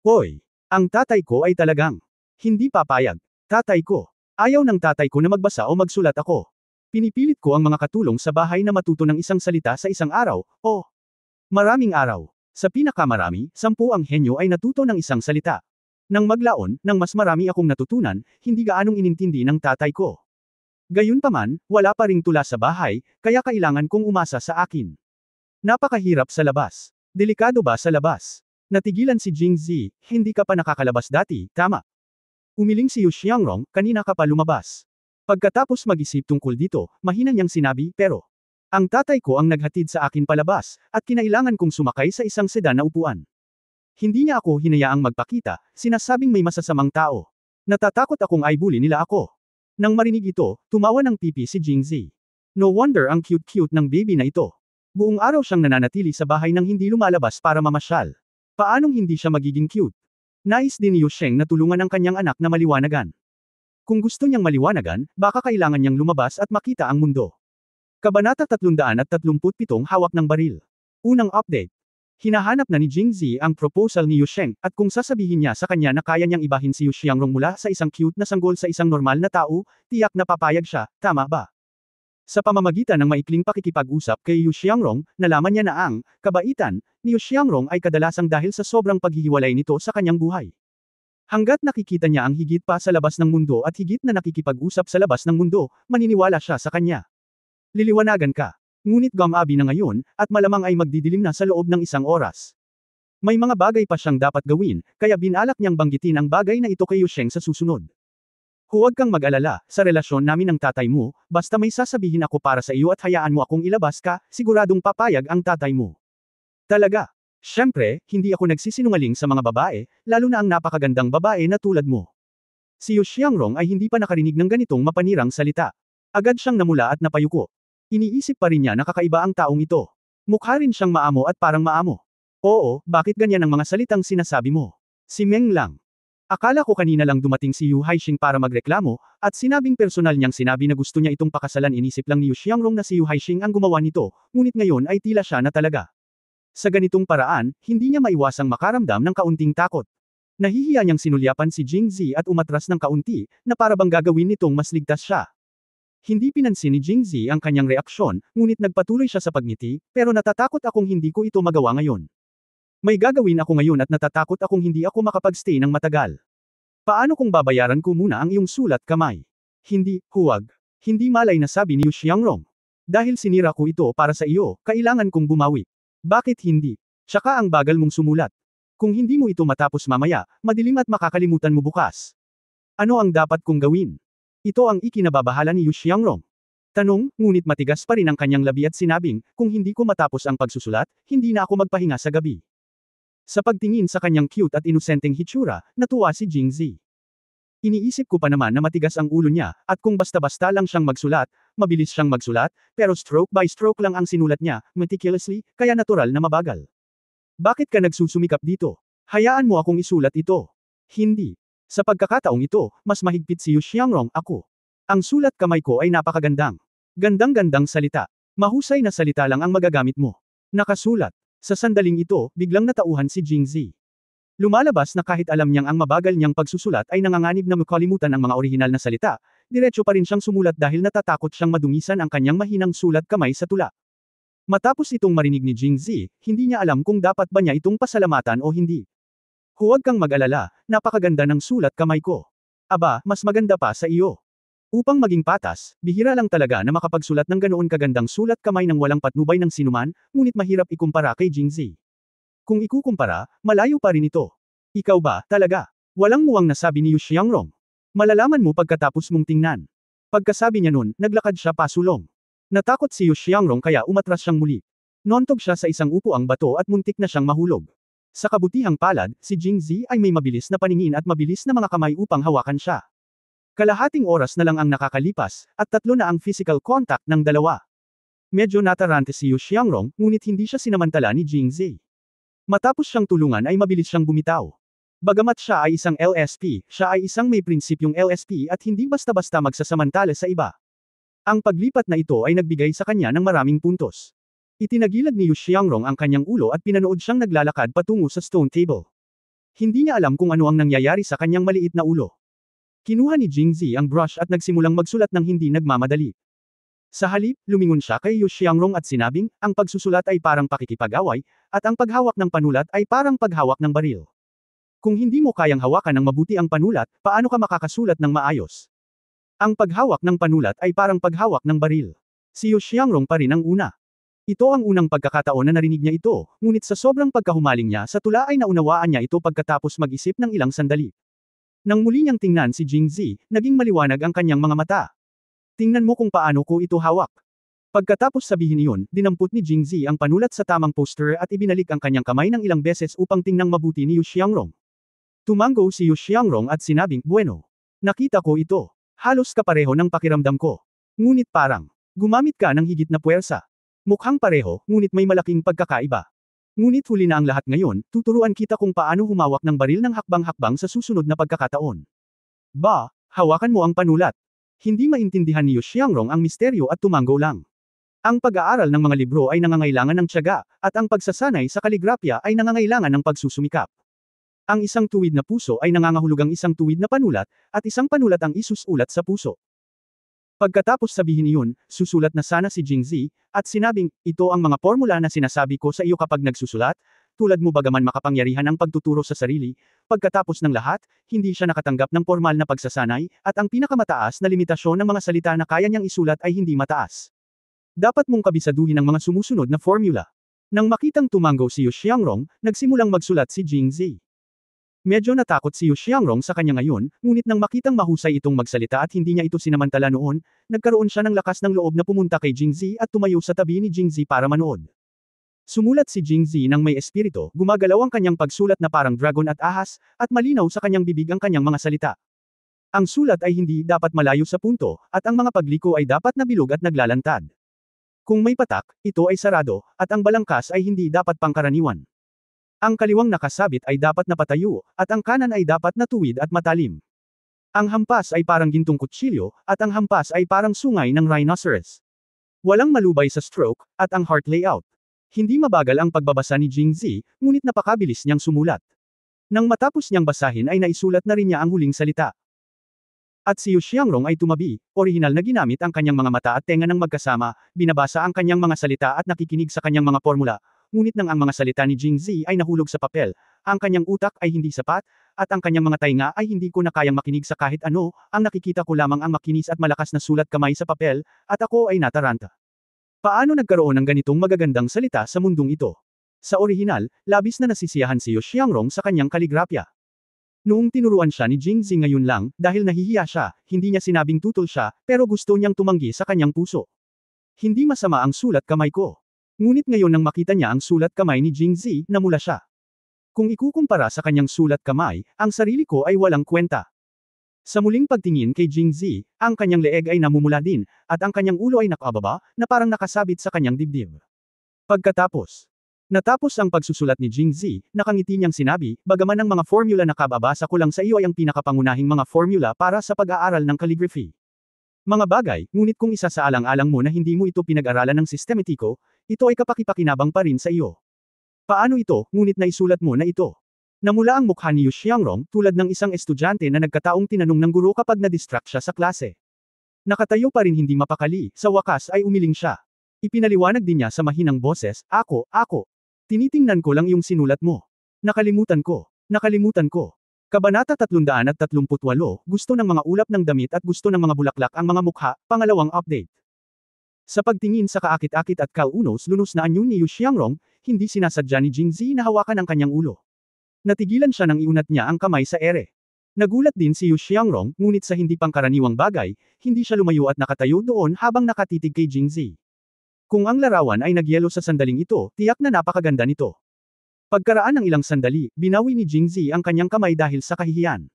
Hoy! Ang tatay ko ay talagang hindi papayag. Tatay ko. Ayaw ng tatay ko na magbasa o magsulat ako. Pinipilit ko ang mga katulong sa bahay na matuto ng isang salita sa isang araw, o maraming araw. Sa pinakamarami, 10 ang henyo ay natuto ng isang salita. Nang maglaon, nang mas marami akong natutunan, hindi gaanong inintindi ng tatay ko. Gayunpaman, wala pa ring tula sa bahay, kaya kailangan kong umasa sa akin. Napakahirap sa labas. Delikado ba sa labas? Natigilan si Jingzi, hindi ka pa nakakalabas dati, tama? Umiling si Yu Xiangrong, kanina ka pa lumabas. Pagkatapos mag-isip tungkol dito, mahina niyang sinabi, pero ang tatay ko ang naghatid sa akin palabas, at kinailangan kong sumakay sa isang sedan na upuan. Hindi niya ako hinayaang magpakita, sinasabing may masasamang tao. Natatakot akong aibuli nila ako. Nang marinig ito, tumawa ng pipi si Jingzi. No wonder ang cute-cute ng baby na ito. Buong araw siyang nananatili sa bahay nang hindi lumalabas para mamasyal. Paanong hindi siya magiging cute? Nais din ni Yu Sheng na tulungan ang kanyang anak na maliwanagan. Kung gusto niyang maliwanagan, baka kailangan niyang lumabas at makita ang mundo. Kabanata 337 Hawak ng Baril. Unang update. Hinahanap na ni Jingzi ang proposal ni Yu Sheng, at kung sasabihin niya sa kanya na kaya niyang ibahin si Yu Xiangrong mula sa isang cute na sanggol sa isang normal na tao, tiyak na papayag siya, tama ba? Sa pamamagitan ng maikling pakikipag-usap kay Yu Xiangrong, nalaman niya na ang kabaitan ni Yu Xiangrong ay kadalasang dahil sa sobrang paghihiwalay nito sa kanyang buhay. Hanggat nakikita niya ang higit pa sa labas ng mundo at higit na nakikipag-usap sa labas ng mundo, maniniwala siya sa kanya. Liliwanagan ka. Ngunit gamabi na ngayon, at malamang ay magdidilim na sa loob ng isang oras. May mga bagay pa siyang dapat gawin, kaya binalak niyang banggitin ang bagay na ito kay Yu Sheng sa susunod. Huwag kang mag-alala, sa relasyon namin ng tatay mo, basta may sasabihin ako para sa iyo at hayaan mo akong ilabas ka, siguradong papayag ang tatay mo. Talaga. Siyempre, hindi ako nagsisinungaling sa mga babae, lalo na ang napakagandang babae na tulad mo. Si Yu Xiangrong ay hindi pa nakarinig ng ganitong mapanirang salita. Agad siyang namula at napayuko. Iniisip pa rin niya na kakaiba ang taong ito. Mukha rin siyang maamo at parang maamo. Oo, bakit ganyan ang mga salitang sinasabi mo? Si Meng lang. Akala ko kanina lang dumating si Yu Haixing para magreklamo, at sinabing personal niyang sinabi na gusto niya itong pakasalan. Inisip lang ni Yu Xiangrong na si Yu Haixing ang gumawa nito, ngunit ngayon ay tila siya na talaga. Sa ganitong paraan, hindi niya maiwasang makaramdam ng kaunting takot. Nahihiya niyang sinulyapan si Jingzi at umatras ng kaunti, na para bang gagawin nitong mas ligtas siya. Hindi pinansin ni Jingzi ang kanyang reaksyon, ngunit nagpatuloy siya sa pagngiti, pero natatakot akong hindi ko ito magawa ngayon. May gagawin ako ngayon at natatakot akong hindi ako makapagstay ng matagal. Paano kung babayaran ko muna ang iyong sulat kamay? Hindi, huwag. Hindi malay na sabi ni Yu Xiangrong. Dahil sinira ko ito para sa iyo, kailangan kong bumawi. Bakit hindi? Tsaka ang bagal mong sumulat. Kung hindi mo ito matapos mamaya, madilim at makakalimutan mo bukas. Ano ang dapat kong gawin? Ito ang ikinababahala ni Yu Xiangrong. Tanong, ngunit matigas pa rin ang kanyang labi at sinabing, kung hindi ko matapos ang pagsusulat, hindi na ako magpahinga sa gabi. Sa pagtingin sa kanyang cute at inosenteng hitsura, natuwa si Jingzi. Iniisip ko pa naman na matigas ang ulo niya, at kung basta-basta lang siyang magsulat, mabilis siyang magsulat, pero stroke by stroke lang ang sinulat niya, meticulously, kaya natural na mabagal. Bakit ka nagsusumikap dito? Hayaan mo akong isulat ito. Hindi. Sa pagkakataong ito, mas mahigpit si Yu Xiangrong ako. Ang sulat kamay ko ay napakagandang. Gandang-gandang salita. Mahusay na salita lang ang magagamit mo. Nakasulat. Sa sandaling ito, biglang natauhan si Jingzi. Lumalabas na kahit alam niyang ang mabagal niyang pagsusulat ay nanganganib na makalimutan ang mga orihinal na salita, diretso pa rin siyang sumulat dahil natatakot siyang madungisan ang kanyang mahinang sulat kamay sa tula. Matapos itong marinig ni Jingzi, hindi niya alam kung dapat ba niya itong pasalamatan o hindi. Huwag kang mag-alala, napakaganda ng sulat kamay ko. Aba, mas maganda pa sa iyo. Upang maging patas, bihira lang talaga na makapagsulat ng ganoon kagandang sulat kamay ng walang patnubay ng sinuman, ngunit mahirap ikumpara kay Jingzi. Kung ikukumpara, malayo pa rin ito. Ikaw ba, talaga? Walang muwang nasabi ni Yu Xiangrong. Malalaman mo pagkatapos mong tingnan. Pagkasabi niya nun, naglakad siya pasulong. Natakot si Yu Xiangrong kaya umatras siyang muli. Nontog siya sa isang upuang bato at muntik na siyang mahulog. Sa kabutihang palad, si Jingzi ay may mabilis na paningin at mabilis na mga kamay upang hawakan siya. Kalahating oras na lang ang nakakalipas, at 3 na ang physical contact ng dalawa. Medyo natarante si Yu Xiangrong, ngunit hindi siya sinamantala ni Jingzi. Matapos siyang tulungan ay mabilis siyang bumitaw. Bagamat siya ay isang LSP, siya ay isang may prinsipyong LSP at hindi basta-basta magsasamantala sa iba. Ang paglipat na ito ay nagbigay sa kanya ng maraming puntos. Itinagilad ni Yu Xiangrong ang kanyang ulo at pinanood siyang naglalakad patungo sa stone table. Hindi niya alam kung ano ang nangyayari sa kanyang maliit na ulo. Kinuha ni Jingzi ang brush at nagsimulang magsulat ng hindi nagmamadali. Sa halip, lumingon siya kay Yu Xiangrong at sinabing, ang pagsusulat ay parang pakikipag-away, at ang paghawak ng panulat ay parang paghawak ng baril. Kung hindi mo kayang hawakan ng mabuti ang panulat, paano ka makakasulat ng maayos? Ang paghawak ng panulat ay parang paghawak ng baril. Si Yu Xiangrong pa rin ang una. Ito ang unang pagkakataon na narinig niya ito, ngunit sa sobrang pagkahumaling niya sa tula ay naunawaan niya ito pagkatapos mag-isip ng ilang sandali. Nang muli niyang tingnan si Jingzi, naging maliwanag ang kanyang mga mata. Tingnan mo kung paano ko ito hawak. Pagkatapos sabihin iyon, dinampot ni Jingzi ang panulat sa tamang poster at ibinalik ang kanyang kamay ng ilang beses upang tingnang mabuti ni Yu Xiangrong. Tumango si Yu Xiangrong at sinabing, bueno. Nakita ko ito. Halos kapareho ng pakiramdam ko. Ngunit parang, gumamit ka ng higit na puwersa. Mukhang pareho, ngunit may malaking pagkakaiba. Ngunit huli na ang lahat ngayon, tuturuan kita kung paano humawak ng baril ng hakbang-hakbang sa susunod na pagkakataon. Ba, hawakan mo ang panulat. Hindi maintindihan ni Yu Xiangrong ang misteryo at tumango lang. Ang pag-aaral ng mga libro ay nangangailangan ng tiyaga, at ang pagsasanay sa kaligrapya ay nangangailangan ng pagsusumikap. Ang isang tuwid na puso ay nangangahulugang isang tuwid na panulat, at isang panulat ang isusulat sa puso. Pagkatapos sabihin iyon, susulat na sana si Jingzi, at sinabing, ito ang mga formula na sinasabi ko sa iyo kapag nagsusulat, tulad mo bagaman makapangyarihan ang pagtuturo sa sarili, pagkatapos ng lahat, hindi siya nakatanggap ng formal na pagsasanay, at ang pinakamataas na limitasyon ng mga salita na kaya niyang isulat ay hindi mataas. Dapat mong kabisaduhin ang mga sumusunod na formula. Nang makitang tumango si Yu Xiangrong, nagsimulang magsulat si Jingzi. Medyo natakot si Yu Xiangrong sa kanya ngayon, ngunit nang makitang mahusay itong magsalita at hindi niya ito sinamantala noon, nagkaroon siya ng lakas ng loob na pumunta kay Jingzi at tumayo sa tabi ni Jingzi para manood. Sumulat si Jingzi ng may espiritu, gumagalaw ang kanyang pagsulat na parang dragon at ahas, at malinaw sa kanyang bibig ang kanyang mga salita. Ang sulat ay hindi dapat malayo sa punto, at ang mga pagliko ay dapat nabilog at naglalantad. Kung may patak, ito ay sarado, at ang balangkas ay hindi dapat pangkaraniwan. Ang kaliwang nakasabit ay dapat napatayo, at ang kanan ay dapat natuwid at matalim. Ang hampas ay parang gintong kutsilyo, at ang hampas ay parang sungay ng rhinoceros. Walang malubay sa stroke, at ang heart layout. Hindi mabagal ang pagbabasa ni Jingzi, ngunit napakabilis niyang sumulat. Nang matapos niyang basahin ay naisulat na rin niya ang huling salita. At si Yu Xiangrong ay tumabi, orihinal na ginamit ang kanyang mga mata at tenga ng magkasama, binabasa ang kanyang mga salita at nakikinig sa kanyang mga formula, ngunit nang ang mga salita ni Jingzi ay nahulog sa papel, ang kanyang utak ay hindi sapat, at ang kanyang mga tainga ay hindi ko na kayang makinig sa kahit ano, ang nakikita ko lamang ang makinis at malakas na sulat kamay sa papel, at ako ay nataranta. Paano nagkaroon ng ganitong magagandang salita sa mundong ito? Sa orihinal, labis na nasisiyahan si Yu Xiangrong sa kanyang kaligrapya. Noong tinuruan siya ni Jingzi ngayon lang, dahil nahihiya siya, hindi niya sinabing tutol siya, pero gusto niyang tumanggi sa kanyang puso. Hindi masama ang sulat kamay ko. Ngunit ngayon nang makita niya ang sulat kamay ni Jingzi, namula siya. Kung ikukumpara sa kanyang sulat kamay, ang sarili ko ay walang kwenta. Sa muling pagtingin kay Jingzi, ang kanyang leeg ay namumula din, at ang kanyang ulo ay nakababa, na parang nakasabit sa kanyang dibdib. Natapos ang pagsusulat ni Jingzi, nakangiti niyang sinabi, bagaman ang mga formula na kababasa ko lang sa iyo ay ang pinakapangunahing mga formula para sa pag-aaral ng calligraphy. Mga bagay, ngunit kung isa sa alang-alang mo na hindi mo ito pinag-aralan ng sistematiko, ito ay kapakipakinabang pa rin sa iyo. Paano ito, ngunit naisulat mo na ito? Namula ang mukha ni Yu Xiangrong tulad ng isang estudyante na nagkataong tinanong ng guro kapag na-distract siya sa klase. Nakatayo pa rin hindi mapakali, sa wakas ay umiling siya. Ipinaliwanag din niya sa mahinang boses, ako. Tinitingnan ko lang yung sinulat mo. Nakalimutan ko. Kabanata 338, gusto ng mga ulap ng damit at gusto ng mga bulaklak ang mga mukha, pangalawang update. Sa pagtingin sa kaakit-akit at kaunos-lunos na anyo ni Yu Xiangrong, hindi sinasadya ni Jingzi na hawakan ang kanyang ulo. Natigilan siya nang iunat niya ang kamay sa ere. Nagulat din si Yu Xiangrong, ngunit sa hindi pangkaraniwang bagay, hindi siya lumayo at nakatayo doon habang nakatitig kay Jingzi. Kung ang larawan ay nagyelo sa sandaling ito, tiyak na napakaganda nito. Pagkaraan ng ilang sandali, binawi ni Jingzi ang kanyang kamay dahil sa kahihiyan.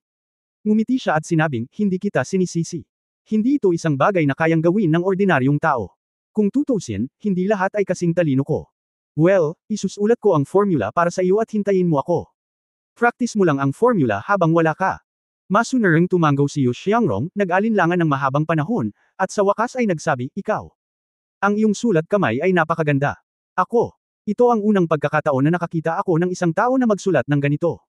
Ngumiti siya at sinabing, hindi kita sinisisi. Hindi ito isang bagay na kayang gawin ng ordinaryong tao. Kung tutusin, hindi lahat ay kasing talino ko. Well, isusulat ko ang formula para sa iyo at hintayin mo ako. Practice mo lang ang formula habang wala ka. Masunarang tumanggaw si Yu Xiangrong, nag-alinlangan ng mahabang panahon, at sa wakas ay nagsabi, ikaw. Ang iyong sulat kamay ay napakaganda. Ako. Ito ang unang pagkakataon na nakakita ako ng isang tao na magsulat ng ganito.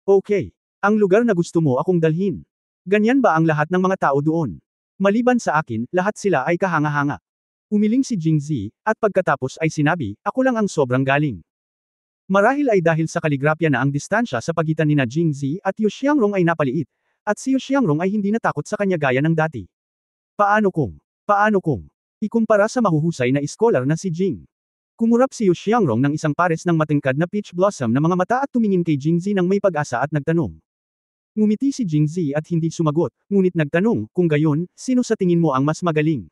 Okay. Ang lugar na gusto mo akong dalhin. Ganyan ba ang lahat ng mga tao doon? Maliban sa akin, lahat sila ay kahanga-hanga. Umiling si Jingzi, at pagkatapos ay sinabi, ako lang ang sobrang galing. Marahil ay dahil sa kaligrapya na ang distansya sa pagitan nina Jingzi at Yu Xiangrong ay napaliit, at si Yu Xiangrong ay hindi natakot sa kanya gaya ng dati. Paano kung ikumpara sa mahuhusay na iskolar na si Jing? Kumurap si Yu Xiangrong ng isang pares ng matingkad na peach blossom na mga mata at tumingin kay Jingzi ng may pag-asa at nagtanong. Ngumiti si Jingzi at hindi sumagot, ngunit nagtanong, kung gayon, sino sa tingin mo ang mas magaling?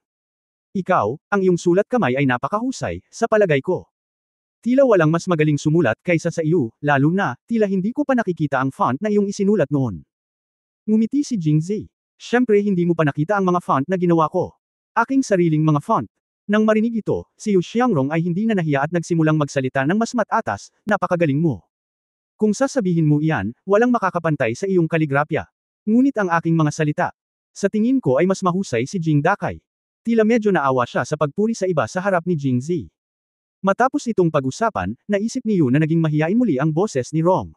Ikaw, ang iyong sulat kamay ay napakahusay, sa palagay ko. Tila walang mas magaling sumulat kaysa sa iyo, lalo na, tila hindi ko pa nakikita ang font na iyong isinulat noon. Ngumiti si Jingzi. Siyempre hindi mo pa nakita ang mga font na ginawa ko. Aking sariling mga font. Nang marinig ito, si Yu Xiangrong ay hindi na nahiya at nagsimulang magsalita ng mas matatas, napakagaling mo. Kung sasabihin mo iyan, walang makakapantay sa iyong kaligrapya. Ngunit ang aking mga salita. Sa tingin ko ay mas mahusay si Jing Dakay. Tila medyo naawa siya sa pagpuri sa iba sa harap ni Jingzi. Matapos itong pag-usapan, naisip ni Yu na naging mahiyain muli ang boses ni Rong.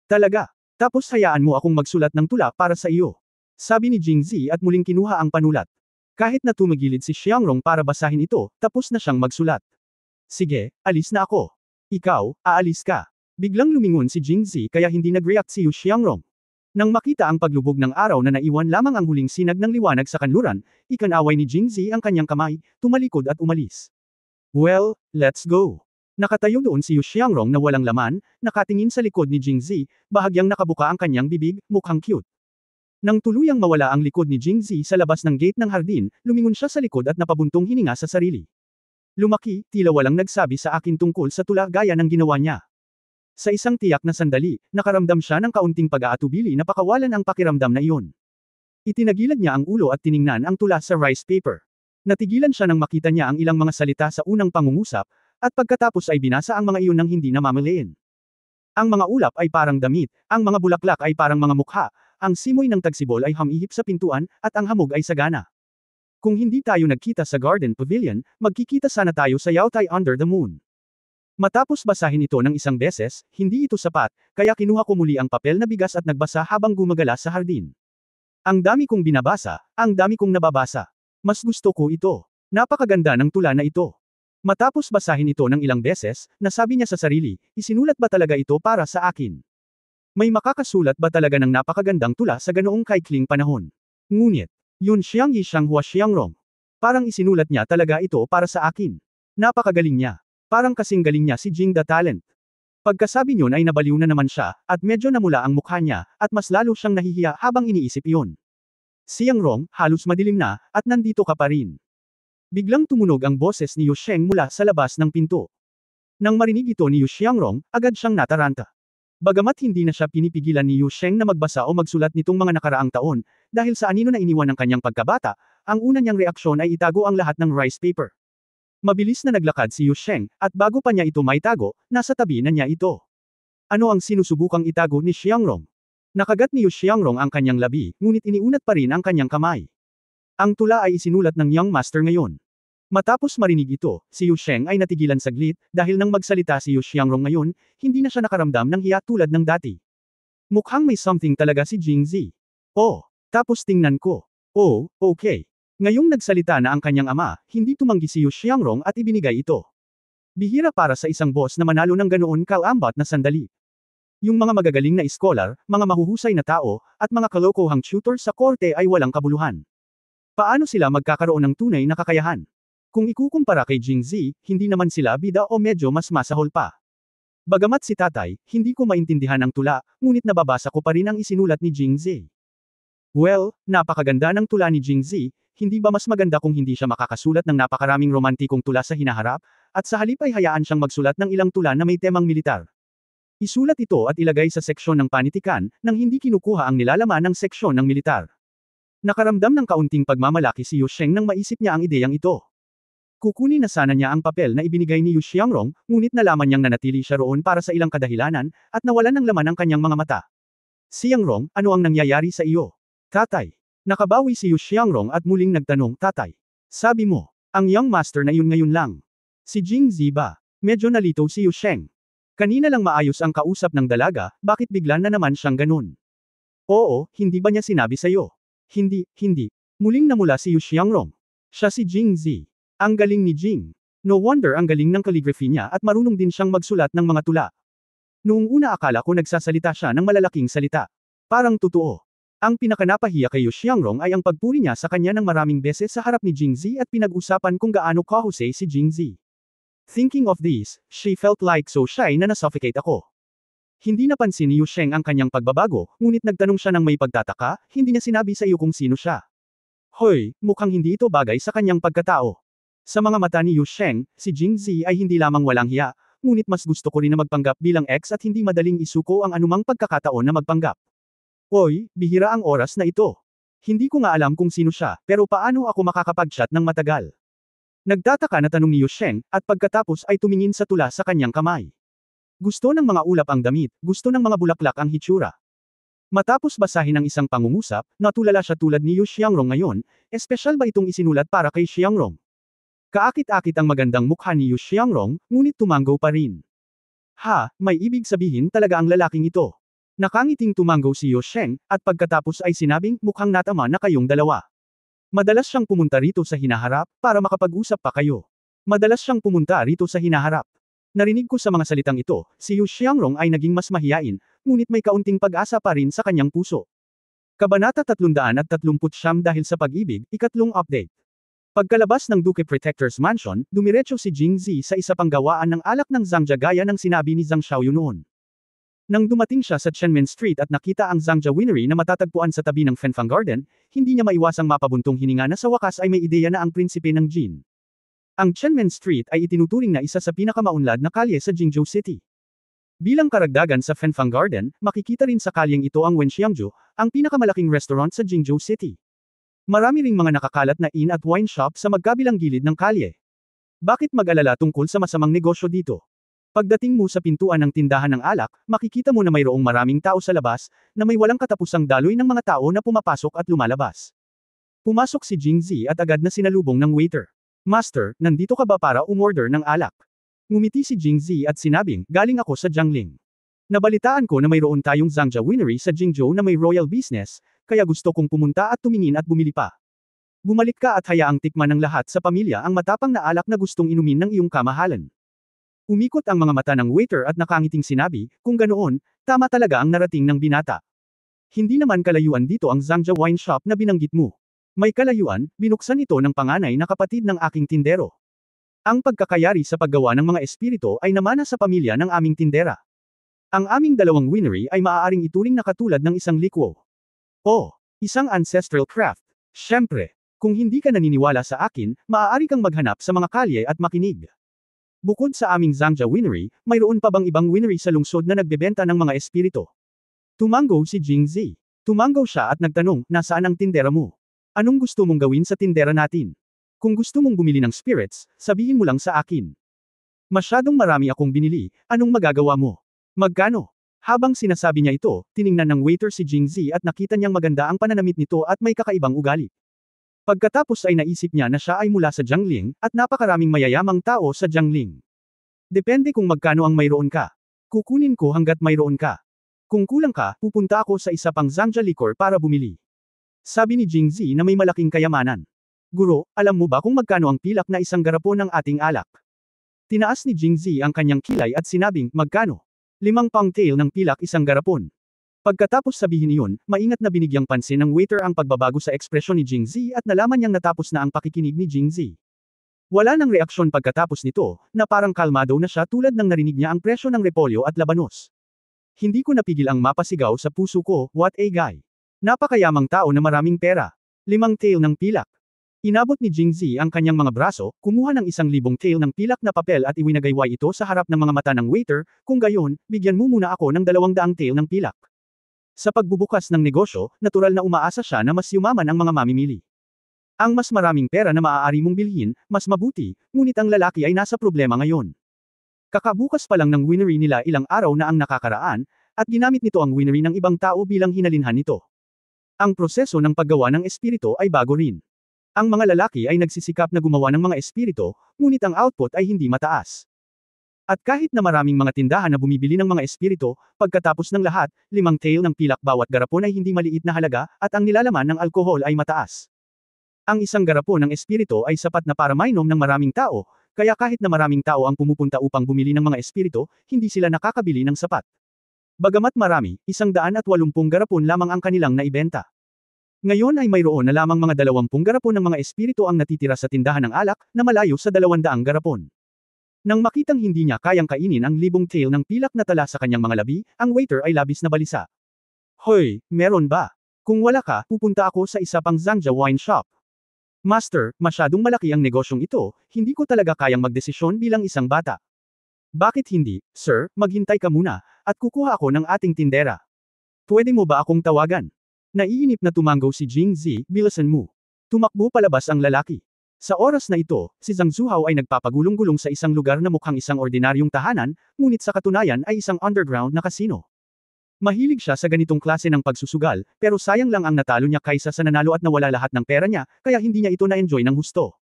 Talaga. Tapos hayaan mo akong magsulat ng tula para sa iyo. Sabi ni Jingzi at muling kinuha ang panulat. Kahit na tumigilid si Xiangrong para basahin ito, tapos na siyang magsulat. Sige, alis na ako. Ikaw, aalis ka. Biglang lumingon si Jingzi kaya hindi nag-react si Yu Xiangrong. Nang makita ang paglubog ng araw na naiwan lamang ang huling sinag ng liwanag sa kanluran, ikanaway ni Jingzi ang kanyang kamay, tumalikod at umalis. Well, let's go. Nakatayo doon si Yu Xiangrong na walang laman, nakatingin sa likod ni Jingzi, bahagyang nakabuka ang kanyang bibig, mukhang cute. Nang tuluyang mawala ang likod ni Jingzi sa labas ng gate ng hardin, lumingon siya sa likod at napabuntong hininga sa sarili. Lumaki, tila walang nagsabi sa akin tungkol sa tula gaya ng ginawa niya. Sa isang tiyak na sandali, nakaramdam siya ng kaunting pag-aatubili na pakawalan ang pakiramdam na iyon. Itinagilad niya ang ulo at tiningnan ang tula sa rice paper. Natigilan siya nang makita niya ang ilang mga salita sa unang pangungusap, at pagkatapos ay binasa ang mga iyon nang hindi namamalayan. Ang mga ulap ay parang damit, ang mga bulaklak ay parang mga mukha, ang simoy ng tagsibol ay humihip sa pintuan, at ang hamog ay sagana. Kung hindi tayo nagkita sa Garden Pavilion, magkikita sana tayo sa Yaotai Under the Moon. Matapos basahin ito ng isang beses, hindi ito sapat, kaya kinuha ko muli ang papel na bigas at nagbasa habang gumagala sa hardin. Ang dami kong binabasa, ang dami kong nababasa. Mas gusto ko ito. Napakaganda ng tula na ito. Matapos basahin ito ng ilang beses, nasabi niya sa sarili, isinulat ba talaga ito para sa akin? May makakasulat ba talaga ng napakagandang tula sa ganoong kaikling panahon? Ngunit, yun siyang Yishang Hua Xiangrong. Parang isinulat niya talaga ito para sa akin. Napakagaling niya. Parang kasing galing niya si Jing the Talent. Pagkasabi niyon ay nabaliw na naman siya, at medyo namula ang mukha niya, at mas lalo siyang nahihiya habang iniisip iyon. Xiangrong, halos madilim na, at nandito ka pa rin. Biglang tumunog ang boses ni Yu Sheng mula sa labas ng pinto. Nang marinig ito ni Yu Xiangrong, agad siyang nataranta. Bagamat hindi na siya pinipigilan ni Yu Sheng na magbasa o magsulat nitong mga nakaraang taon, dahil sa anino na iniwan ng kanyang pagkabata, ang una niyang reaksyon ay itago ang lahat ng rice paper. Mabilis na naglakad si Yu Sheng, at bago pa niya ito maitago, nasa tabi na niya ito. Ano ang sinusubukang itago ni Xiangrong? Nakagat ni Yu Xiangrong ang kanyang labi, ngunit iniunat pa rin ang kanyang kamay. Ang tula ay isinulat ng young master ngayon. Matapos marinig ito, si Yu Sheng ay natigilan saglit, dahil nang magsalita si Yu Xiangrong ngayon, hindi na siya nakaramdam ng hiya tulad ng dati. Mukhang may something talaga si Jingzi. Oh, tapos tingnan ko. Oh, okay. Ngayong nagsalita na ang kanyang ama, hindi tumanggi si Yu Xiangrong at ibinigay ito. Bihira para sa isang boss na manalo ng ganoon kalambat na sandali. Yung mga magagaling na scholar, mga mahuhusay na tao, at mga kalokohang tutor sa korte ay walang kabuluhan. Paano sila magkakaroon ng tunay na kakayahan? Kung ikukumpara kay Jingzi, hindi naman sila bida o medyo mas masahol pa. Bagamat si tatay, hindi ko maintindihan ang tula, ngunit nababasa ko pa rin ang isinulat ni Jingzi. Well, napakaganda ng tula ni Jingzi, hindi ba mas maganda kung hindi siya makakasulat ng napakaraming romantikong tula sa hinaharap, at sa halip ay hayaan siyang magsulat ng ilang tula na may temang militar. Isulat ito at ilagay sa seksyon ng panitikan, nang hindi kinukuha ang nilalaman ng seksyon ng militar. Nakaramdam ng kaunting pagmamalaki si Yu Sheng nang maisip niya ang ideyang ito. Kukunin na sana niya ang papel na ibinigay ni Yu Xiangrong, ngunit nalaman niyang nanatili siya roon para sa ilang kadahilanan, at nawalan ng laman ang kanyang mga mata. Xiangrong, ano ang nangyayari sa iyo? Tatay. Nakabawi si Yu Xiangrong at muling nagtanong, Tatay. Sabi mo, ang young master na yun ngayon lang. Si Jingzi ba? Medyo nalito si Yu Sheng. Kanina lang maayos ang kausap ng dalaga, bakit bigla na naman siyang ganun? Oo, hindi ba niya sinabi sa'yo? Hindi. Muling namula si Yu Xiangrong. Siya si Jingzi. Ang galing ni Jing. No wonder ang galing ng calligraphy niya at marunong din siyang magsulat ng mga tula. Noong una akala ko nagsasalita siya ng malalaking salita. Parang totoo. Ang pinakanapahiya kay Yu Xiangrong ay ang pagpuri niya sa kanya ng maraming beses sa harap ni Jingzi at pinag-usapan kung gaano kahusay si Jingzi. Thinking of this, she felt like so shy na nasuffocate ako. Hindi napansin ni Yu Sheng ang kanyang pagbabago, ngunit nagtanong siya ng may pagtataka, hindi niya sinabi sa iyo kung sino siya. Hoy, mukhang hindi ito bagay sa kanyang pagkatao. Sa mga mata ni Yu Sheng, si Jingzi ay hindi lamang walang hiya, ngunit mas gusto ko rin na magpanggap bilang ex at hindi madaling isuko ang anumang pagkakataon na magpanggap. Hoy, bihira ang oras na ito. Hindi ko nga alam kung sino siya, pero paano ako makakapag-chat ng matagal? Nagtataka na tanong ni Yu Sheng, at pagkatapos ay tumingin sa tula sa kanyang kamay. Gusto ng mga ulap ang damit, gusto ng mga bulaklak ang hitsura. Matapos basahin ang isang pangungusap, natulala siya tulad ni Yu Xiangrong ngayon, espesyal ba itong isinulat para kay Xiangrong? Kaakit-akit ang magandang mukha ni Yu Xiangrong, ngunit tumanggo pa rin. Ha, may ibig sabihin talaga ang lalaking ito. Nakangiting tumanggo si Yu Sheng, at pagkatapos ay sinabing, mukhang natama na kayong dalawa. Madalas siyang pumunta rito sa hinaharap, para makapag-usap pa kayo. Madalas siyang pumunta rito sa hinaharap. Narinig ko sa mga salitang ito, si Yu Xiangrong ay naging mas mahiyain, ngunit may kaunting pag-asa pa rin sa kanyang puso. Kabanata 339 dahil sa pag-ibig, ikatlong update. Pagkalabas ng Duke Protector's Mansion, dumiretso si Jingzi sa isa pang gawaan ng alak ng Zhangja gaya ng sinabi ni Zhang Xiaoyu noon. Nang dumating siya sa Chenmen Street at nakita ang Zhangja Winery na matatagpuan sa tabi ng Fenfang Garden, hindi niya maiwasang mapabuntong hininga na sa wakas ay may ideya na ang prinsipe ng Jin. Ang Chenmen Street ay itinuturing na isa sa pinakamaunlad na kalye sa Jingzhou City. Bilang karagdagan sa Fenfang Garden, makikita rin sa kalyeng ito ang Wenxiangju, ang pinakamalaking restaurant sa Jingzhou City. Marami ring mga nakakalat na inn at wine shop sa magkabilang gilid ng kalye. Bakit mag-alala tungkol sa masamang negosyo dito? Pagdating mo sa pintuan ng tindahan ng alak, makikita mo na mayroong maraming tao sa labas, na may walang katapusang daloy ng mga tao na pumapasok at lumalabas. Pumasok si Jingzi at agad na sinalubong ng waiter. Master, nandito ka ba para umorder ng alak? Ngumiti si Jingzi at sinabing, galing ako sa Jiangling. Nabalitaan ko na mayroon tayong Zhangja Winery sa Jingzhou na may royal business, kaya gusto kong pumunta at tumingin at bumili pa. Bumalik ka at hayaang tikman ng lahat sa pamilya ang matapang na alak na gustong inumin ng iyong kamahalan. Umikot ang mga mata ng waiter at nakangiting sinabi, kung ganoon, tama talaga ang narating ng binata. Hindi naman kalayuan dito ang Zhangja Wine Shop na binanggit mo. May kalayuan, binuksan ito ng panganay na kapatid ng aking tindero. Ang pagkakayari sa paggawa ng mga espiritu ay namana sa pamilya ng aming tindera. Ang aming dalawang winery ay maaaring ituring na katulad ng isang likwo. Oh, isang ancestral craft. Siyempre, kung hindi ka naniniwala sa akin, maaari kang maghanap sa mga kalye at makinig. Bukod sa aming Zhangja Winery, mayroon pa bang ibang winery sa lungsod na nagbebenta ng mga espiritu? Tumango si Jingzi. Tumango siya at nagtanong, nasaan ang tindera mo? Anong gusto mong gawin sa tindera natin? Kung gusto mong bumili ng spirits, sabihin mo lang sa akin. Masyadong marami akong binili, anong magagawa mo? Magkano? Habang sinasabi niya ito, tiningnan ng waiter si Jingzi at nakita niyang maganda ang pananamit nito at may kakaibang ugali. Pagkatapos ay naisip niya na siya ay mula sa Jiangling, at napakaraming mayayamang tao sa Jiangling. Depende kung magkano ang mayroon ka. Kukunin ko hanggat mayroon ka. Kung kulang ka, pupunta ako sa isa pang Zhangja Liquor para bumili. Sabi ni Jingzi na may malaking kayamanan. Guro, alam mo ba kung magkano ang pilak na isang garapon ng ating alak? Tinaas ni Jingzi ang kanyang kilay at sinabing, magkano? 5 pangtail ng pilak isang garapon. Pagkatapos sabihin iyon, maingat na binigyang pansin ng waiter ang pagbabago sa ekspresyon ni Jingzi at nalaman niyang natapos na ang pakikinig ni Jingzi. Wala nang reaksyon pagkatapos nito, na parang kalmado na siya tulad ng narinig niya ang presyo ng repolyo at labanos. Hindi ko napigil ang mapasigaw sa puso ko, what a guy. Napakayamang tao na maraming pera. 5 tail ng pilak. Inabot ni Jingzi ang kanyang mga braso, kumuha ng 1,000 tail ng pilak na papel at iwinagayway ito sa harap ng mga mata ng waiter, kung gayon, bigyan mo muna ako ng 200 tail ng pilak. Sa pagbubukas ng negosyo, natural na umaasa siya na mas yumaman ang mga mamimili. Ang mas maraming pera na maaari mong bilhin, mas mabuti, ngunit ang lalaki ay nasa problema ngayon. Kakabukas pa lang ng winery nila ilang araw na ang nakakaraan, at ginamit nito ang winery ng ibang tao bilang hinalinhan nito. Ang proseso ng paggawa ng espirito ay bago rin. Ang mga lalaki ay nagsisikap na gumawa ng mga espirito, ngunit ang output ay hindi mataas. At kahit na maraming mga tindahan na bumibili ng mga espirito, pagkatapos ng lahat, 5 tail ng pilak bawat garapon ay hindi maliit na halaga, at ang nilalaman ng alkohol ay mataas. Ang isang garapon ng espirito ay sapat na para mainom ng maraming tao, kaya kahit na maraming tao ang pumupunta upang bumili ng mga espirito, hindi sila nakakabili ng sapat. Bagamat marami, 180 garapon lamang ang kanilang naibenta. Ngayon ay mayroon na lamang mga 20 garapon ng mga espirito ang natitira sa tindahan ng alak, na malayo sa 200 garapon. Nang makitang hindi niya kayang kainin ang 1,000 tail ng pilak na tala sa kanyang mga labi, ang waiter ay labis na balisa. Hoy, meron ba? Kung wala ka, pupunta ako sa isa pang Zhangja wine shop. Master, masyadong malaki ang negosyong ito, hindi ko talaga kayang magdesisyon bilang isang bata. Bakit hindi, sir, maghintay ka muna, at kukuha ako ng ating tindera. Pwede mo ba akong tawagan? Naiinip na tumanggaw si Jingzi, bilisan mo. Tumakbo palabas ang lalaki. Sa oras na ito, si Zhang Zuhao ay nagpapagulong-gulong sa isang lugar na mukhang isang ordinaryong tahanan, ngunit sa katunayan ay isang underground na kasino. Mahilig siya sa ganitong klase ng pagsusugal, pero sayang lang ang natalo niya kaysa sa nanalo at nawala lahat ng pera niya, kaya hindi niya ito na-enjoy ng husto.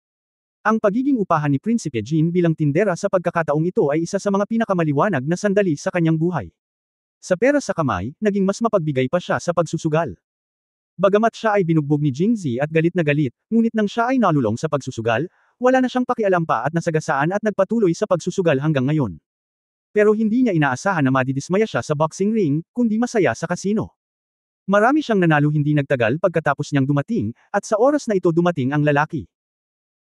Ang pagiging upahan ni Prinsipe Jin bilang tindera sa pagkakataong ito ay isa sa mga pinakamaliwanag na sandali sa kanyang buhay. Sa pera sa kamay, naging mas mapagbigay pa siya sa pagsusugal. Bagamat siya ay binugbog ni Jingzi at galit na galit, ngunit nang siya ay nalulong sa pagsusugal, wala na siyang pakialam pa at nasagasaan at nagpatuloy sa pagsusugal hanggang ngayon. Pero hindi niya inaasahan na madidismaya siya sa boxing ring, kundi masaya sa kasino. Marami siyang nanalo hindi nagtagal pagkatapos niyang dumating, at sa oras na ito dumating ang lalaki.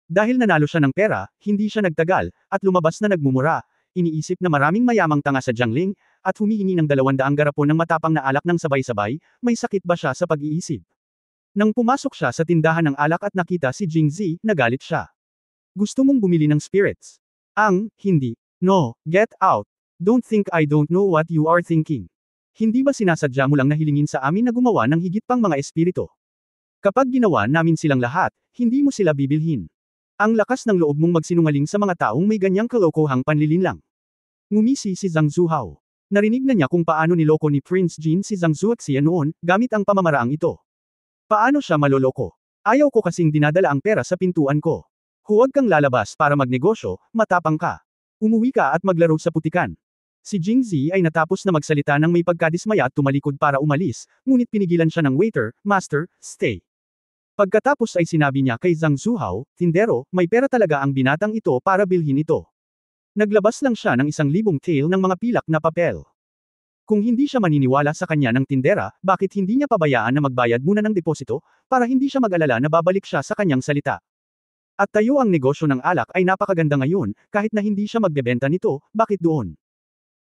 Dahil nanalo siya ng pera, hindi siya nagtagal, at lumabas na nagmumura, iniisip na maraming mayamang tanga sa Jiangling, at humihingi ng 200 garapon ng matapang na alak ng sabay-sabay, may sakit ba siya sa pag-iisip? Nang pumasok siya sa tindahan ng alak at nakita si Jingzi, nagalit siya. Gusto mong bumili ng spirits? Hindi. No, get out. Don't think I don't know what you are thinking. Hindi ba sinasadya mo lang na hilingin sa amin na gumawa ng higit pang mga espirito? Kapag ginawa namin silang lahat, hindi mo sila bibilhin. Ang lakas ng loob mong magsinungaling sa mga taong may ganyang kalokohang panlilinlang. Ngumisi si Zhang Zuhao. Narinig na niya kung paano niloko ni Prince Jin si Zhang Zuoxia noon, gamit ang pamamaraang ito. Paano siya maloloko? Ayaw ko kasing dinadala ang pera sa pintuan ko. Huwag kang lalabas para magnegosyo, matapang ka. Umuwi ka at maglaro sa putikan. Si Jingzi ay natapos na magsalita ng may pagkadismaya at tumalikod para umalis, ngunit pinigilan siya ng waiter, Master, stay. Pagkatapos ay sinabi niya kay Zhang Zuhao, Tindero, may pera talaga ang binatang ito para bilhin ito. Naglabas lang siya ng 1,000 tail ng mga pilak na papel. Kung hindi siya maniniwala sa kanya ng tindera, bakit hindi niya pabayaan na magbayad muna ng deposito, para hindi siya mag-alala na babalik siya sa kanyang salita. At tayo ang negosyo ng alak ay napakaganda ngayon, kahit na hindi siya magbebenta nito, bakit doon?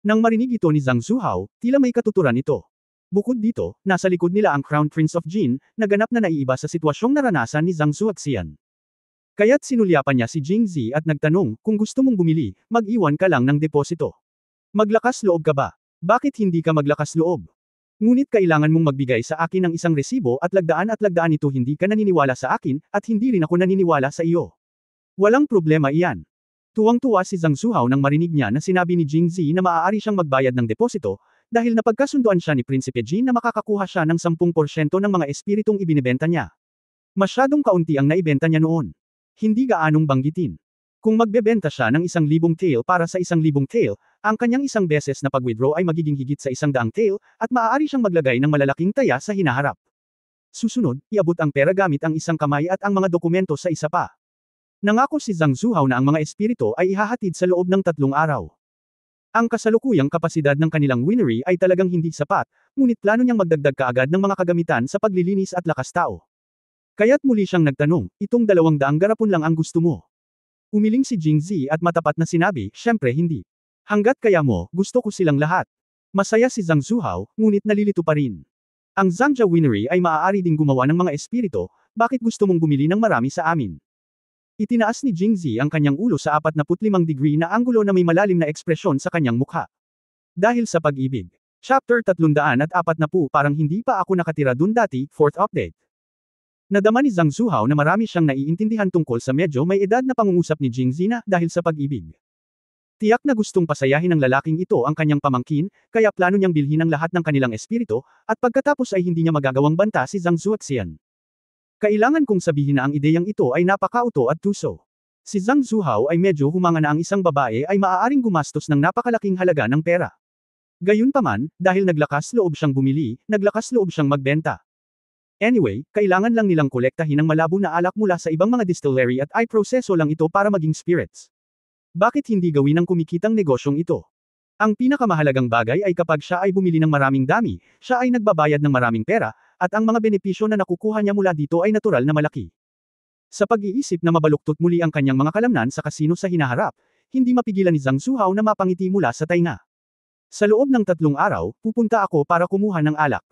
Nang marinig ito ni Zhang Zuhao, tila may katuturan ito. Bukod dito, nasa likod nila ang Crown Prince of Jin, na ganap na naiiba sa sitwasyong naranasan ni Zhang Zuoxian. Kaya't sinulyapan niya si Jingzi at nagtanong, kung gusto mong bumili, mag-iwan ka lang ng deposito. Maglakas loob ka ba? Bakit hindi ka maglakas loob? Ngunit kailangan mong magbigay sa akin ng isang resibo at lagdaan ito hindi ka naniniwala sa akin, at hindi rin ako naniniwala sa iyo. Walang problema iyan. Tuwang-tuwa si Zhang Zuhao nang marinig niya na sinabi ni Jingzi na maaari siyang magbayad ng deposito, dahil napagkasunduan siya ni Prinsipe Jin na makakakuha siya ng 10% ng mga espiritong ibinebenta niya. Masyadong kaunti ang naibenta niya noon. Hindi gaanong banggitin. Kung magbebenta siya ng 1,000 tael para sa 1,000 tael, ang kanyang isang beses na pag-withdraw ay magiging higit sa 100 tael, at maaari siyang maglagay ng malalaking taya sa hinaharap. Susunod, iabot ang pera gamit ang isang kamay at ang mga dokumento sa isa pa. Nangako si Zhang Zuhao na ang mga espiritu ay ihahatid sa loob ng 3 araw. Ang kasalukuyang kapasidad ng kanilang winery ay talagang hindi sapat, ngunit plano niyang magdagdag kaagad ng mga kagamitan sa paglilinis at lakas tao. Kaya't muli siyang nagtanong, itong 200 garapon lang ang gusto mo. Umiling si Jingzi at matapat na sinabi, syempre hindi. Hanggat kaya mo, gusto ko silang lahat. Masaya si Zhang Zuhao, ngunit nalilito pa rin. Ang Zhangja Winery ay maaari ding gumawa ng mga espiritu, bakit gusto mong bumili ng marami sa amin? Itinaas ni Jingzi ang kanyang ulo sa 45 degree na anggulo na may malalim na ekspresyon sa kanyang mukha. Dahil sa pag-ibig. Chapter 340 parang hindi pa ako nakatira dun dati, 4th update. Nadama ni Zhang Zuhao na marami siyang naiintindihan tungkol sa medyo may edad na pangungusap ni Jingzi na dahil sa pag-ibig. Tiyak na gustong pasayahin ng lalaking ito ang kanyang pamangkin, kaya plano niyang bilhin ang lahat ng kanilang espiritu, at pagkatapos ay hindi niya magagawang banta si Zhang Zuoxian. Kailangan kong sabihin na ang ideyang ito ay napakauto at tuso. Si Zhang Zuhao ay medyo humanga na ang isang babae ay maaaring gumastos ng napakalaking halaga ng pera. Gayunpaman, dahil naglakas loob siyang bumili, naglakas loob siyang magbenta. Anyway, kailangan lang nilang kolektahin ang malabo na alak mula sa ibang mga distillery at i-proseso lang ito para maging spirits. Bakit hindi gawin ang kumikitang negosyong ito? Ang pinakamahalagang bagay ay kapag siya ay bumili ng maraming dami, siya ay nagbabayad ng maraming pera, at ang mga benepisyo na nakukuha niya mula dito ay natural na malaki. Sa pag-iisip na mabaluktot muli ang kanyang mga kalamnan sa kasino sa hinaharap, hindi mapigilan ni Zhang Zuhao na mapangiti mula sa tainga. Sa loob ng 3 araw, pupunta ako para kumuha ng alak.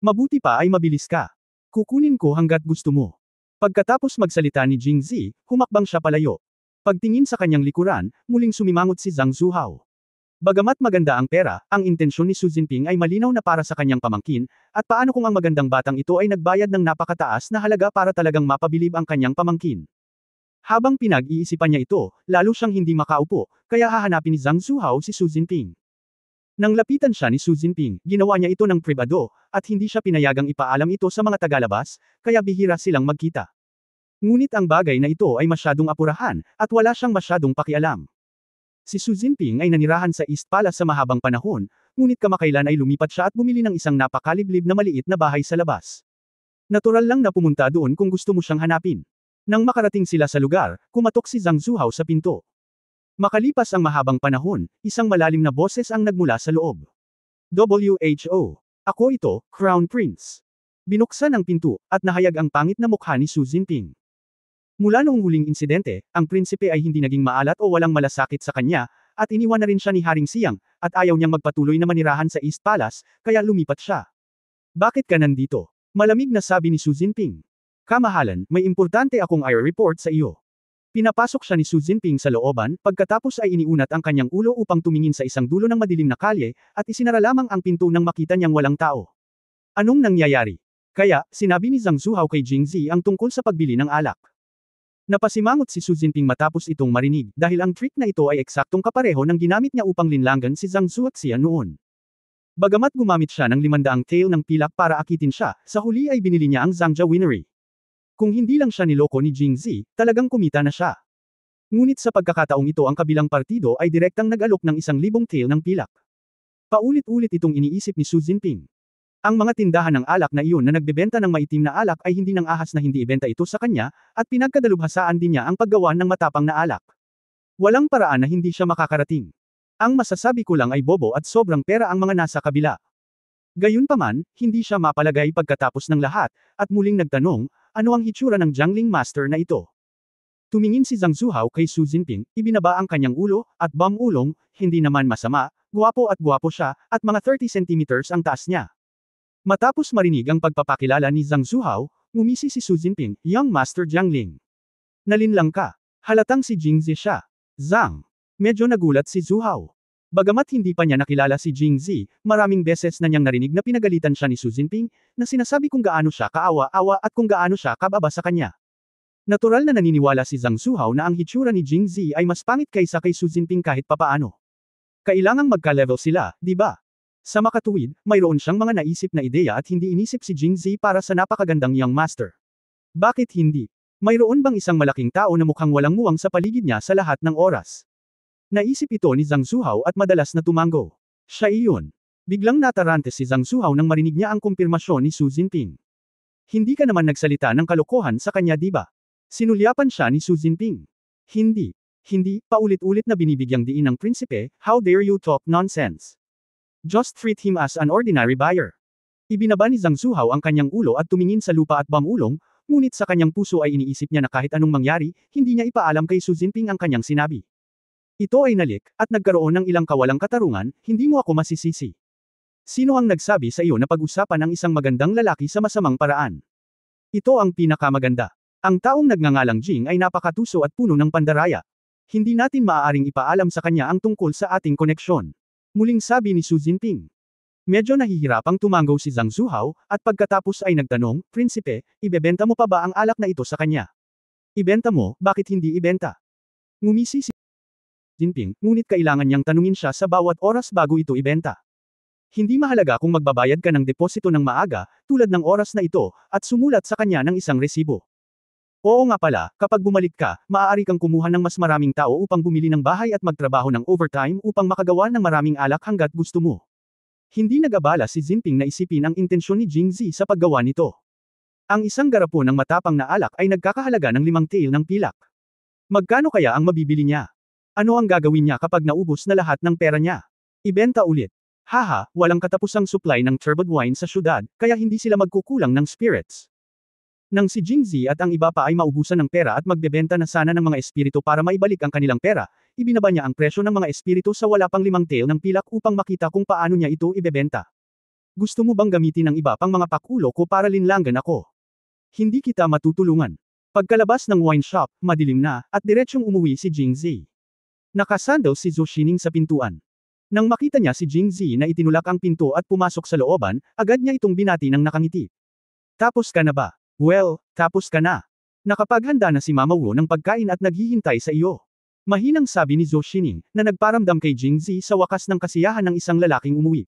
Mabuti pa ay mabilis ka. Kukunin ko hanggat gusto mo. Pagkatapos magsalita ni Jingzi, humakbang siya palayo. Pagtingin sa kanyang likuran, muling sumimangot si Zhang Zuhao. Bagamat maganda ang pera, ang intensyon ni Su Jinping ay malinaw na para sa kanyang pamangkin, at paano kung ang magandang batang ito ay nagbayad ng napakataas na halaga para talagang mapabilib ang kanyang pamangkin. Habang pinag-iisipan niya ito, lalo siyang hindi makaupo, kaya hahanapin ni Zhang Zuhao si Su Jinping. Nang lapitan siya ni Su Jinping, ginawa niya ito ng pribado, at hindi siya pinayagang ipaalam ito sa mga tagalabas, kaya bihira silang magkita. Ngunit ang bagay na ito ay masyadong apurahan, at wala siyang masyadong pakialam. Si Su Jinping ay nanirahan sa East Palace sa mahabang panahon, ngunit kamakailan ay lumipat siya at bumili ng isang napakaliblib na maliit na bahay sa labas. Natural lang na pumunta doon kung gusto mo siyang hanapin. Nang makarating sila sa lugar, kumatok si Zhang Zuhao sa pinto. Makalipas ang mahabang panahon, isang malalim na boses ang nagmula sa loob. WHO. Ako ito, Crown Prince. Binuksan ang pinto, at nahayag ang pangit na mukha ni Su Jinping. Mula noong huling insidente, ang prinsipe ay hindi naging maalat o walang malasakit sa kanya, at iniwan na rin siya ni Haring Siang, at ayaw niyang magpatuloy na manirahan sa East Palace, kaya lumipat siya. Bakit ka nandito? Malamig na sabi ni Su Jinping. Kamahalan, may importante akong i-report sa iyo. Pinapasok siya ni Su Jinping sa looban, pagkatapos ay iniunat ang kanyang ulo upang tumingin sa isang dulo ng madilim na kalye, at isinara lamang ang pinto nang makita niyang walang tao. Anong nangyayari? Kaya, sinabi ni Zhang Zuhao kay Jingzi ang tungkol sa pagbili ng alak. Napasimangot si Su Jinping matapos itong marinig, dahil ang trick na ito ay eksaktong kapareho ng ginamit niya upang linlangan si Zhang Zuoxian noon. Bagamat gumamit siya ng 500 tael ng pilak para akitin siya, sa huli ay binili niya ang Zhangja Winery. Kung hindi lang siya niloko ni Jingzi, talagang kumita na siya. Ngunit sa pagkakataong ito ang kabilang partido ay direktang nag-alok ng 1,000 tael ng pilak. Paulit-ulit itong iniisip ni Su Jinping. Ang mga tindahan ng alak na iyon na nagbebenta ng maitim na alak ay hindi nang ahas na hindi ibenta ito sa kanya, at pinagkadalubhasaan din niya ang paggawa ng matapang na alak. Walang paraan na hindi siya makakarating. Ang masasabi ko lang ay bobo at sobrang pera ang mga nasa kabila. Gayunpaman, hindi siya mapalagay pagkatapos ng lahat, at muling nagtanong, ano ang hitsura ng Jiangling Master na ito? Tumingin si Zhang Zuhao kay Su Jinping, ibinaba ang kanyang ulo, at ulong, hindi naman masama, guwapo siya, at mga 30 centimeters ang taas niya. Matapos marinig ang pagpapakilala ni Zhang Zuhao, ngumisi si Su Jinping, Young Master Jiangling. Nalinlang ka. Halatang si Jingzi siya. Zhang. Medyo nagulat si Zuhao. Bagamat hindi pa niya nakilala si Jingzi, maraming beses na niyang narinig na pinagalitan siya ni Su Jinping, na sinasabi kung gaano siya kaawa-awa at kung gaano siya kababa sa kanya. Natural na naniniwala si Zhang Zuhao na ang hitsura ni Jingzi ay mas pangit kaysa kay Su Jinping kahit papaano. Kailangang magka-level sila, di ba? Sa makatuwid, mayroon siyang mga naisip na ideya at hindi inisip si Jingzi para sa napakagandang young master. Bakit hindi? Mayroon bang isang malaking tao na mukhang walang muwang sa paligid niya sa lahat ng oras? Naisip ito ni Zhang Zuhao at madalas na tumango. Siya iyon. Biglang natarante si Zhang Zuhao nang marinig niya ang kumpirmasyon ni Xu Jinping. Hindi ka naman nagsalita ng kalokohan sa kanya, di ba? Sinulyapan siya ni Xu Jinping. Hindi. Hindi, paulit-ulit na binibigyang diin ng prinsipe, how dare you talk nonsense. Just treat him as an ordinary buyer. Ibinaba ni Zhang Zuhao ang kanyang ulo at tumingin sa lupa at bamulong, ngunit sa kanyang puso ay iniisip niya na kahit anong mangyari, hindi niya ipaalam kay Xu Jinping ang kanyang sinabi. Ito ay nalik, at nagkaroon ng ilang kawalang katarungan, hindi mo ako masisisi. Sino ang nagsabi sa iyo na pag-usapan ang isang magandang lalaki sa masamang paraan? Ito ang pinakamaganda. Ang taong nagngangalang Jing ay napakatuso at puno ng pandaraya. Hindi natin maaaring ipaalam sa kanya ang tungkol sa ating koneksyon. Muling sabi ni Xu Jinping. Medyo nahihirapang tumango si Zhang Zuhao, at pagkatapos ay nagtanong, Prinsipe, ibebenta mo pa ba ang alak na ito sa kanya? Ibenta mo, bakit hindi ibenta? Ngumisi si Jinping, ngunit kailangan niyang tanungin siya sa bawat oras bago ito ibenta. Hindi mahalaga kung magbabayad ka ng deposito ng maaga, tulad ng oras na ito, at sumulat sa kanya ng isang resibo. Oo nga pala, kapag bumalik ka, maaari kang kumuha ng mas maraming tao upang bumili ng bahay at magtrabaho ng overtime upang makagawa ng maraming alak hanggat gusto mo. Hindi nag-abala si Jinping na isipin ang intensyon ni Jing Zi sa paggawa nito. Ang isang garapon ng matapang na alak ay nagkakahalaga ng 5 tael ng pilak. Magkano kaya ang mabibili niya? Ano ang gagawin niya kapag naubos na lahat ng pera niya? Ibenta ulit. Haha, walang katapusang supply ng turbid wine sa syudad, kaya hindi sila magkukulang ng spirits. Nang si Jing Zi at ang iba pa ay maubusan ng pera at magbebenta na sana ng mga espiritu para maibalik ang kanilang pera, ibinaba niya ang presyo ng mga espiritu sa wala pang 5 tael ng pilak upang makita kung paano niya ito ibebenta. Gusto mo bang gamitin ang iba pang mga pakulo ko para linlangan ako? Hindi kita matutulungan. Pagkalabas ng wine shop, madilim na, at diretsyong umuwi si Jing Zi. Nakasandal si Zhou Xining sa pintuan. Nang makita niya si Jing Zi na itinulak ang pinto at pumasok sa looban, agad niya itong binati ng nakangiti. Tapos ka na ba? Well, tapos ka na. Nakapaghanda na si Mama Wu ng pagkain at naghihintay sa iyo. Mahinang sabi ni Zhou Xining, na nagparamdam kay Jing Zi sa wakas ng kasiyahan ng isang lalaking umuwi.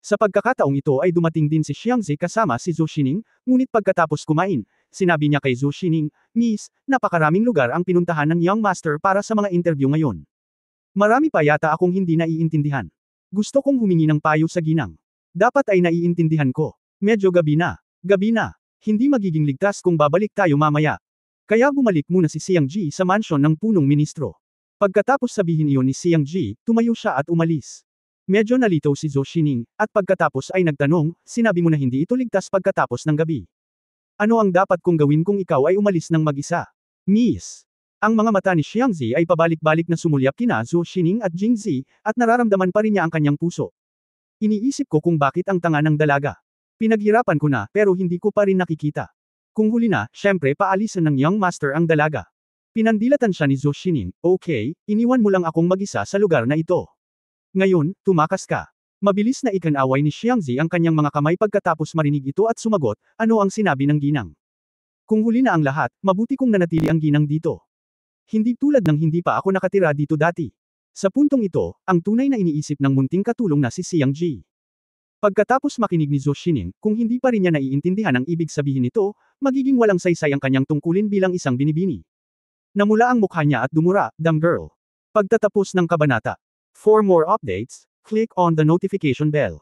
Sa pagkakataong ito ay dumating din si Xiang Zi kasama si Zhou Xining, ngunit pagkatapos kumain, sinabi niya kay Zhou Xining, Miss, napakaraming lugar ang pinuntahan ng Young Master para sa mga interview ngayon. Marami pa yata akong hindi naiintindihan. Gusto kong humingi ng payo sa ginang. Dapat ay naiintindihan ko. Medyo gabi na. Gabi na. Hindi magiging ligtas kung babalik tayo mamaya. Kaya bumalik muna si Xiang Ji sa mansyon ng punong ministro. Pagkatapos sabihin iyon ni Xiang Ji, tumayo siya at umalis. Medyo nalito si Zhou Xining, at pagkatapos ay nagtanong, sinabi mo na hindi ito ligtas pagkatapos ng gabi. Ano ang dapat kong gawin kung ikaw ay umalis ng mag-isa? Miss. Ang mga mata ni Xiang Ji ay pabalik-balik na sumulyap kina Zhou Xining at Jing Zi, at nararamdaman pa rin niya ang kanyang puso. Iniisip ko kung bakit ang tanga ng dalaga. Pinaghirapan ko na, pero hindi ko pa rin nakikita. Kung huli na, syempre paalisan ng Young Master ang dalaga. Pinandilatan siya ni Zhou Xining, okay, iniwan mo lang akong mag-isa sa lugar na ito. Ngayon, tumakas ka. Mabilis na ikanaway ni Xiang Zi ang kanyang mga kamay pagkatapos marinig ito at sumagot, ano ang sinabi ng ginang. Kung huli na ang lahat, mabuti kong nanatili ang ginang dito. Hindi tulad ng hindi pa ako nakatira dito dati. Sa puntong ito, ang tunay na iniisip ng munting katulong na si Xiang Ji. Pagkatapos makinig ni Zhou Xining, kung hindi pa rin niya naiintindihan ang ibig sabihin nito, magiging walang saysay ang kanyang tungkulin bilang isang binibini. Namula ang mukha niya at dumura, damn girl. Pagtatapos ng kabanata. For more updates, click on the notification bell.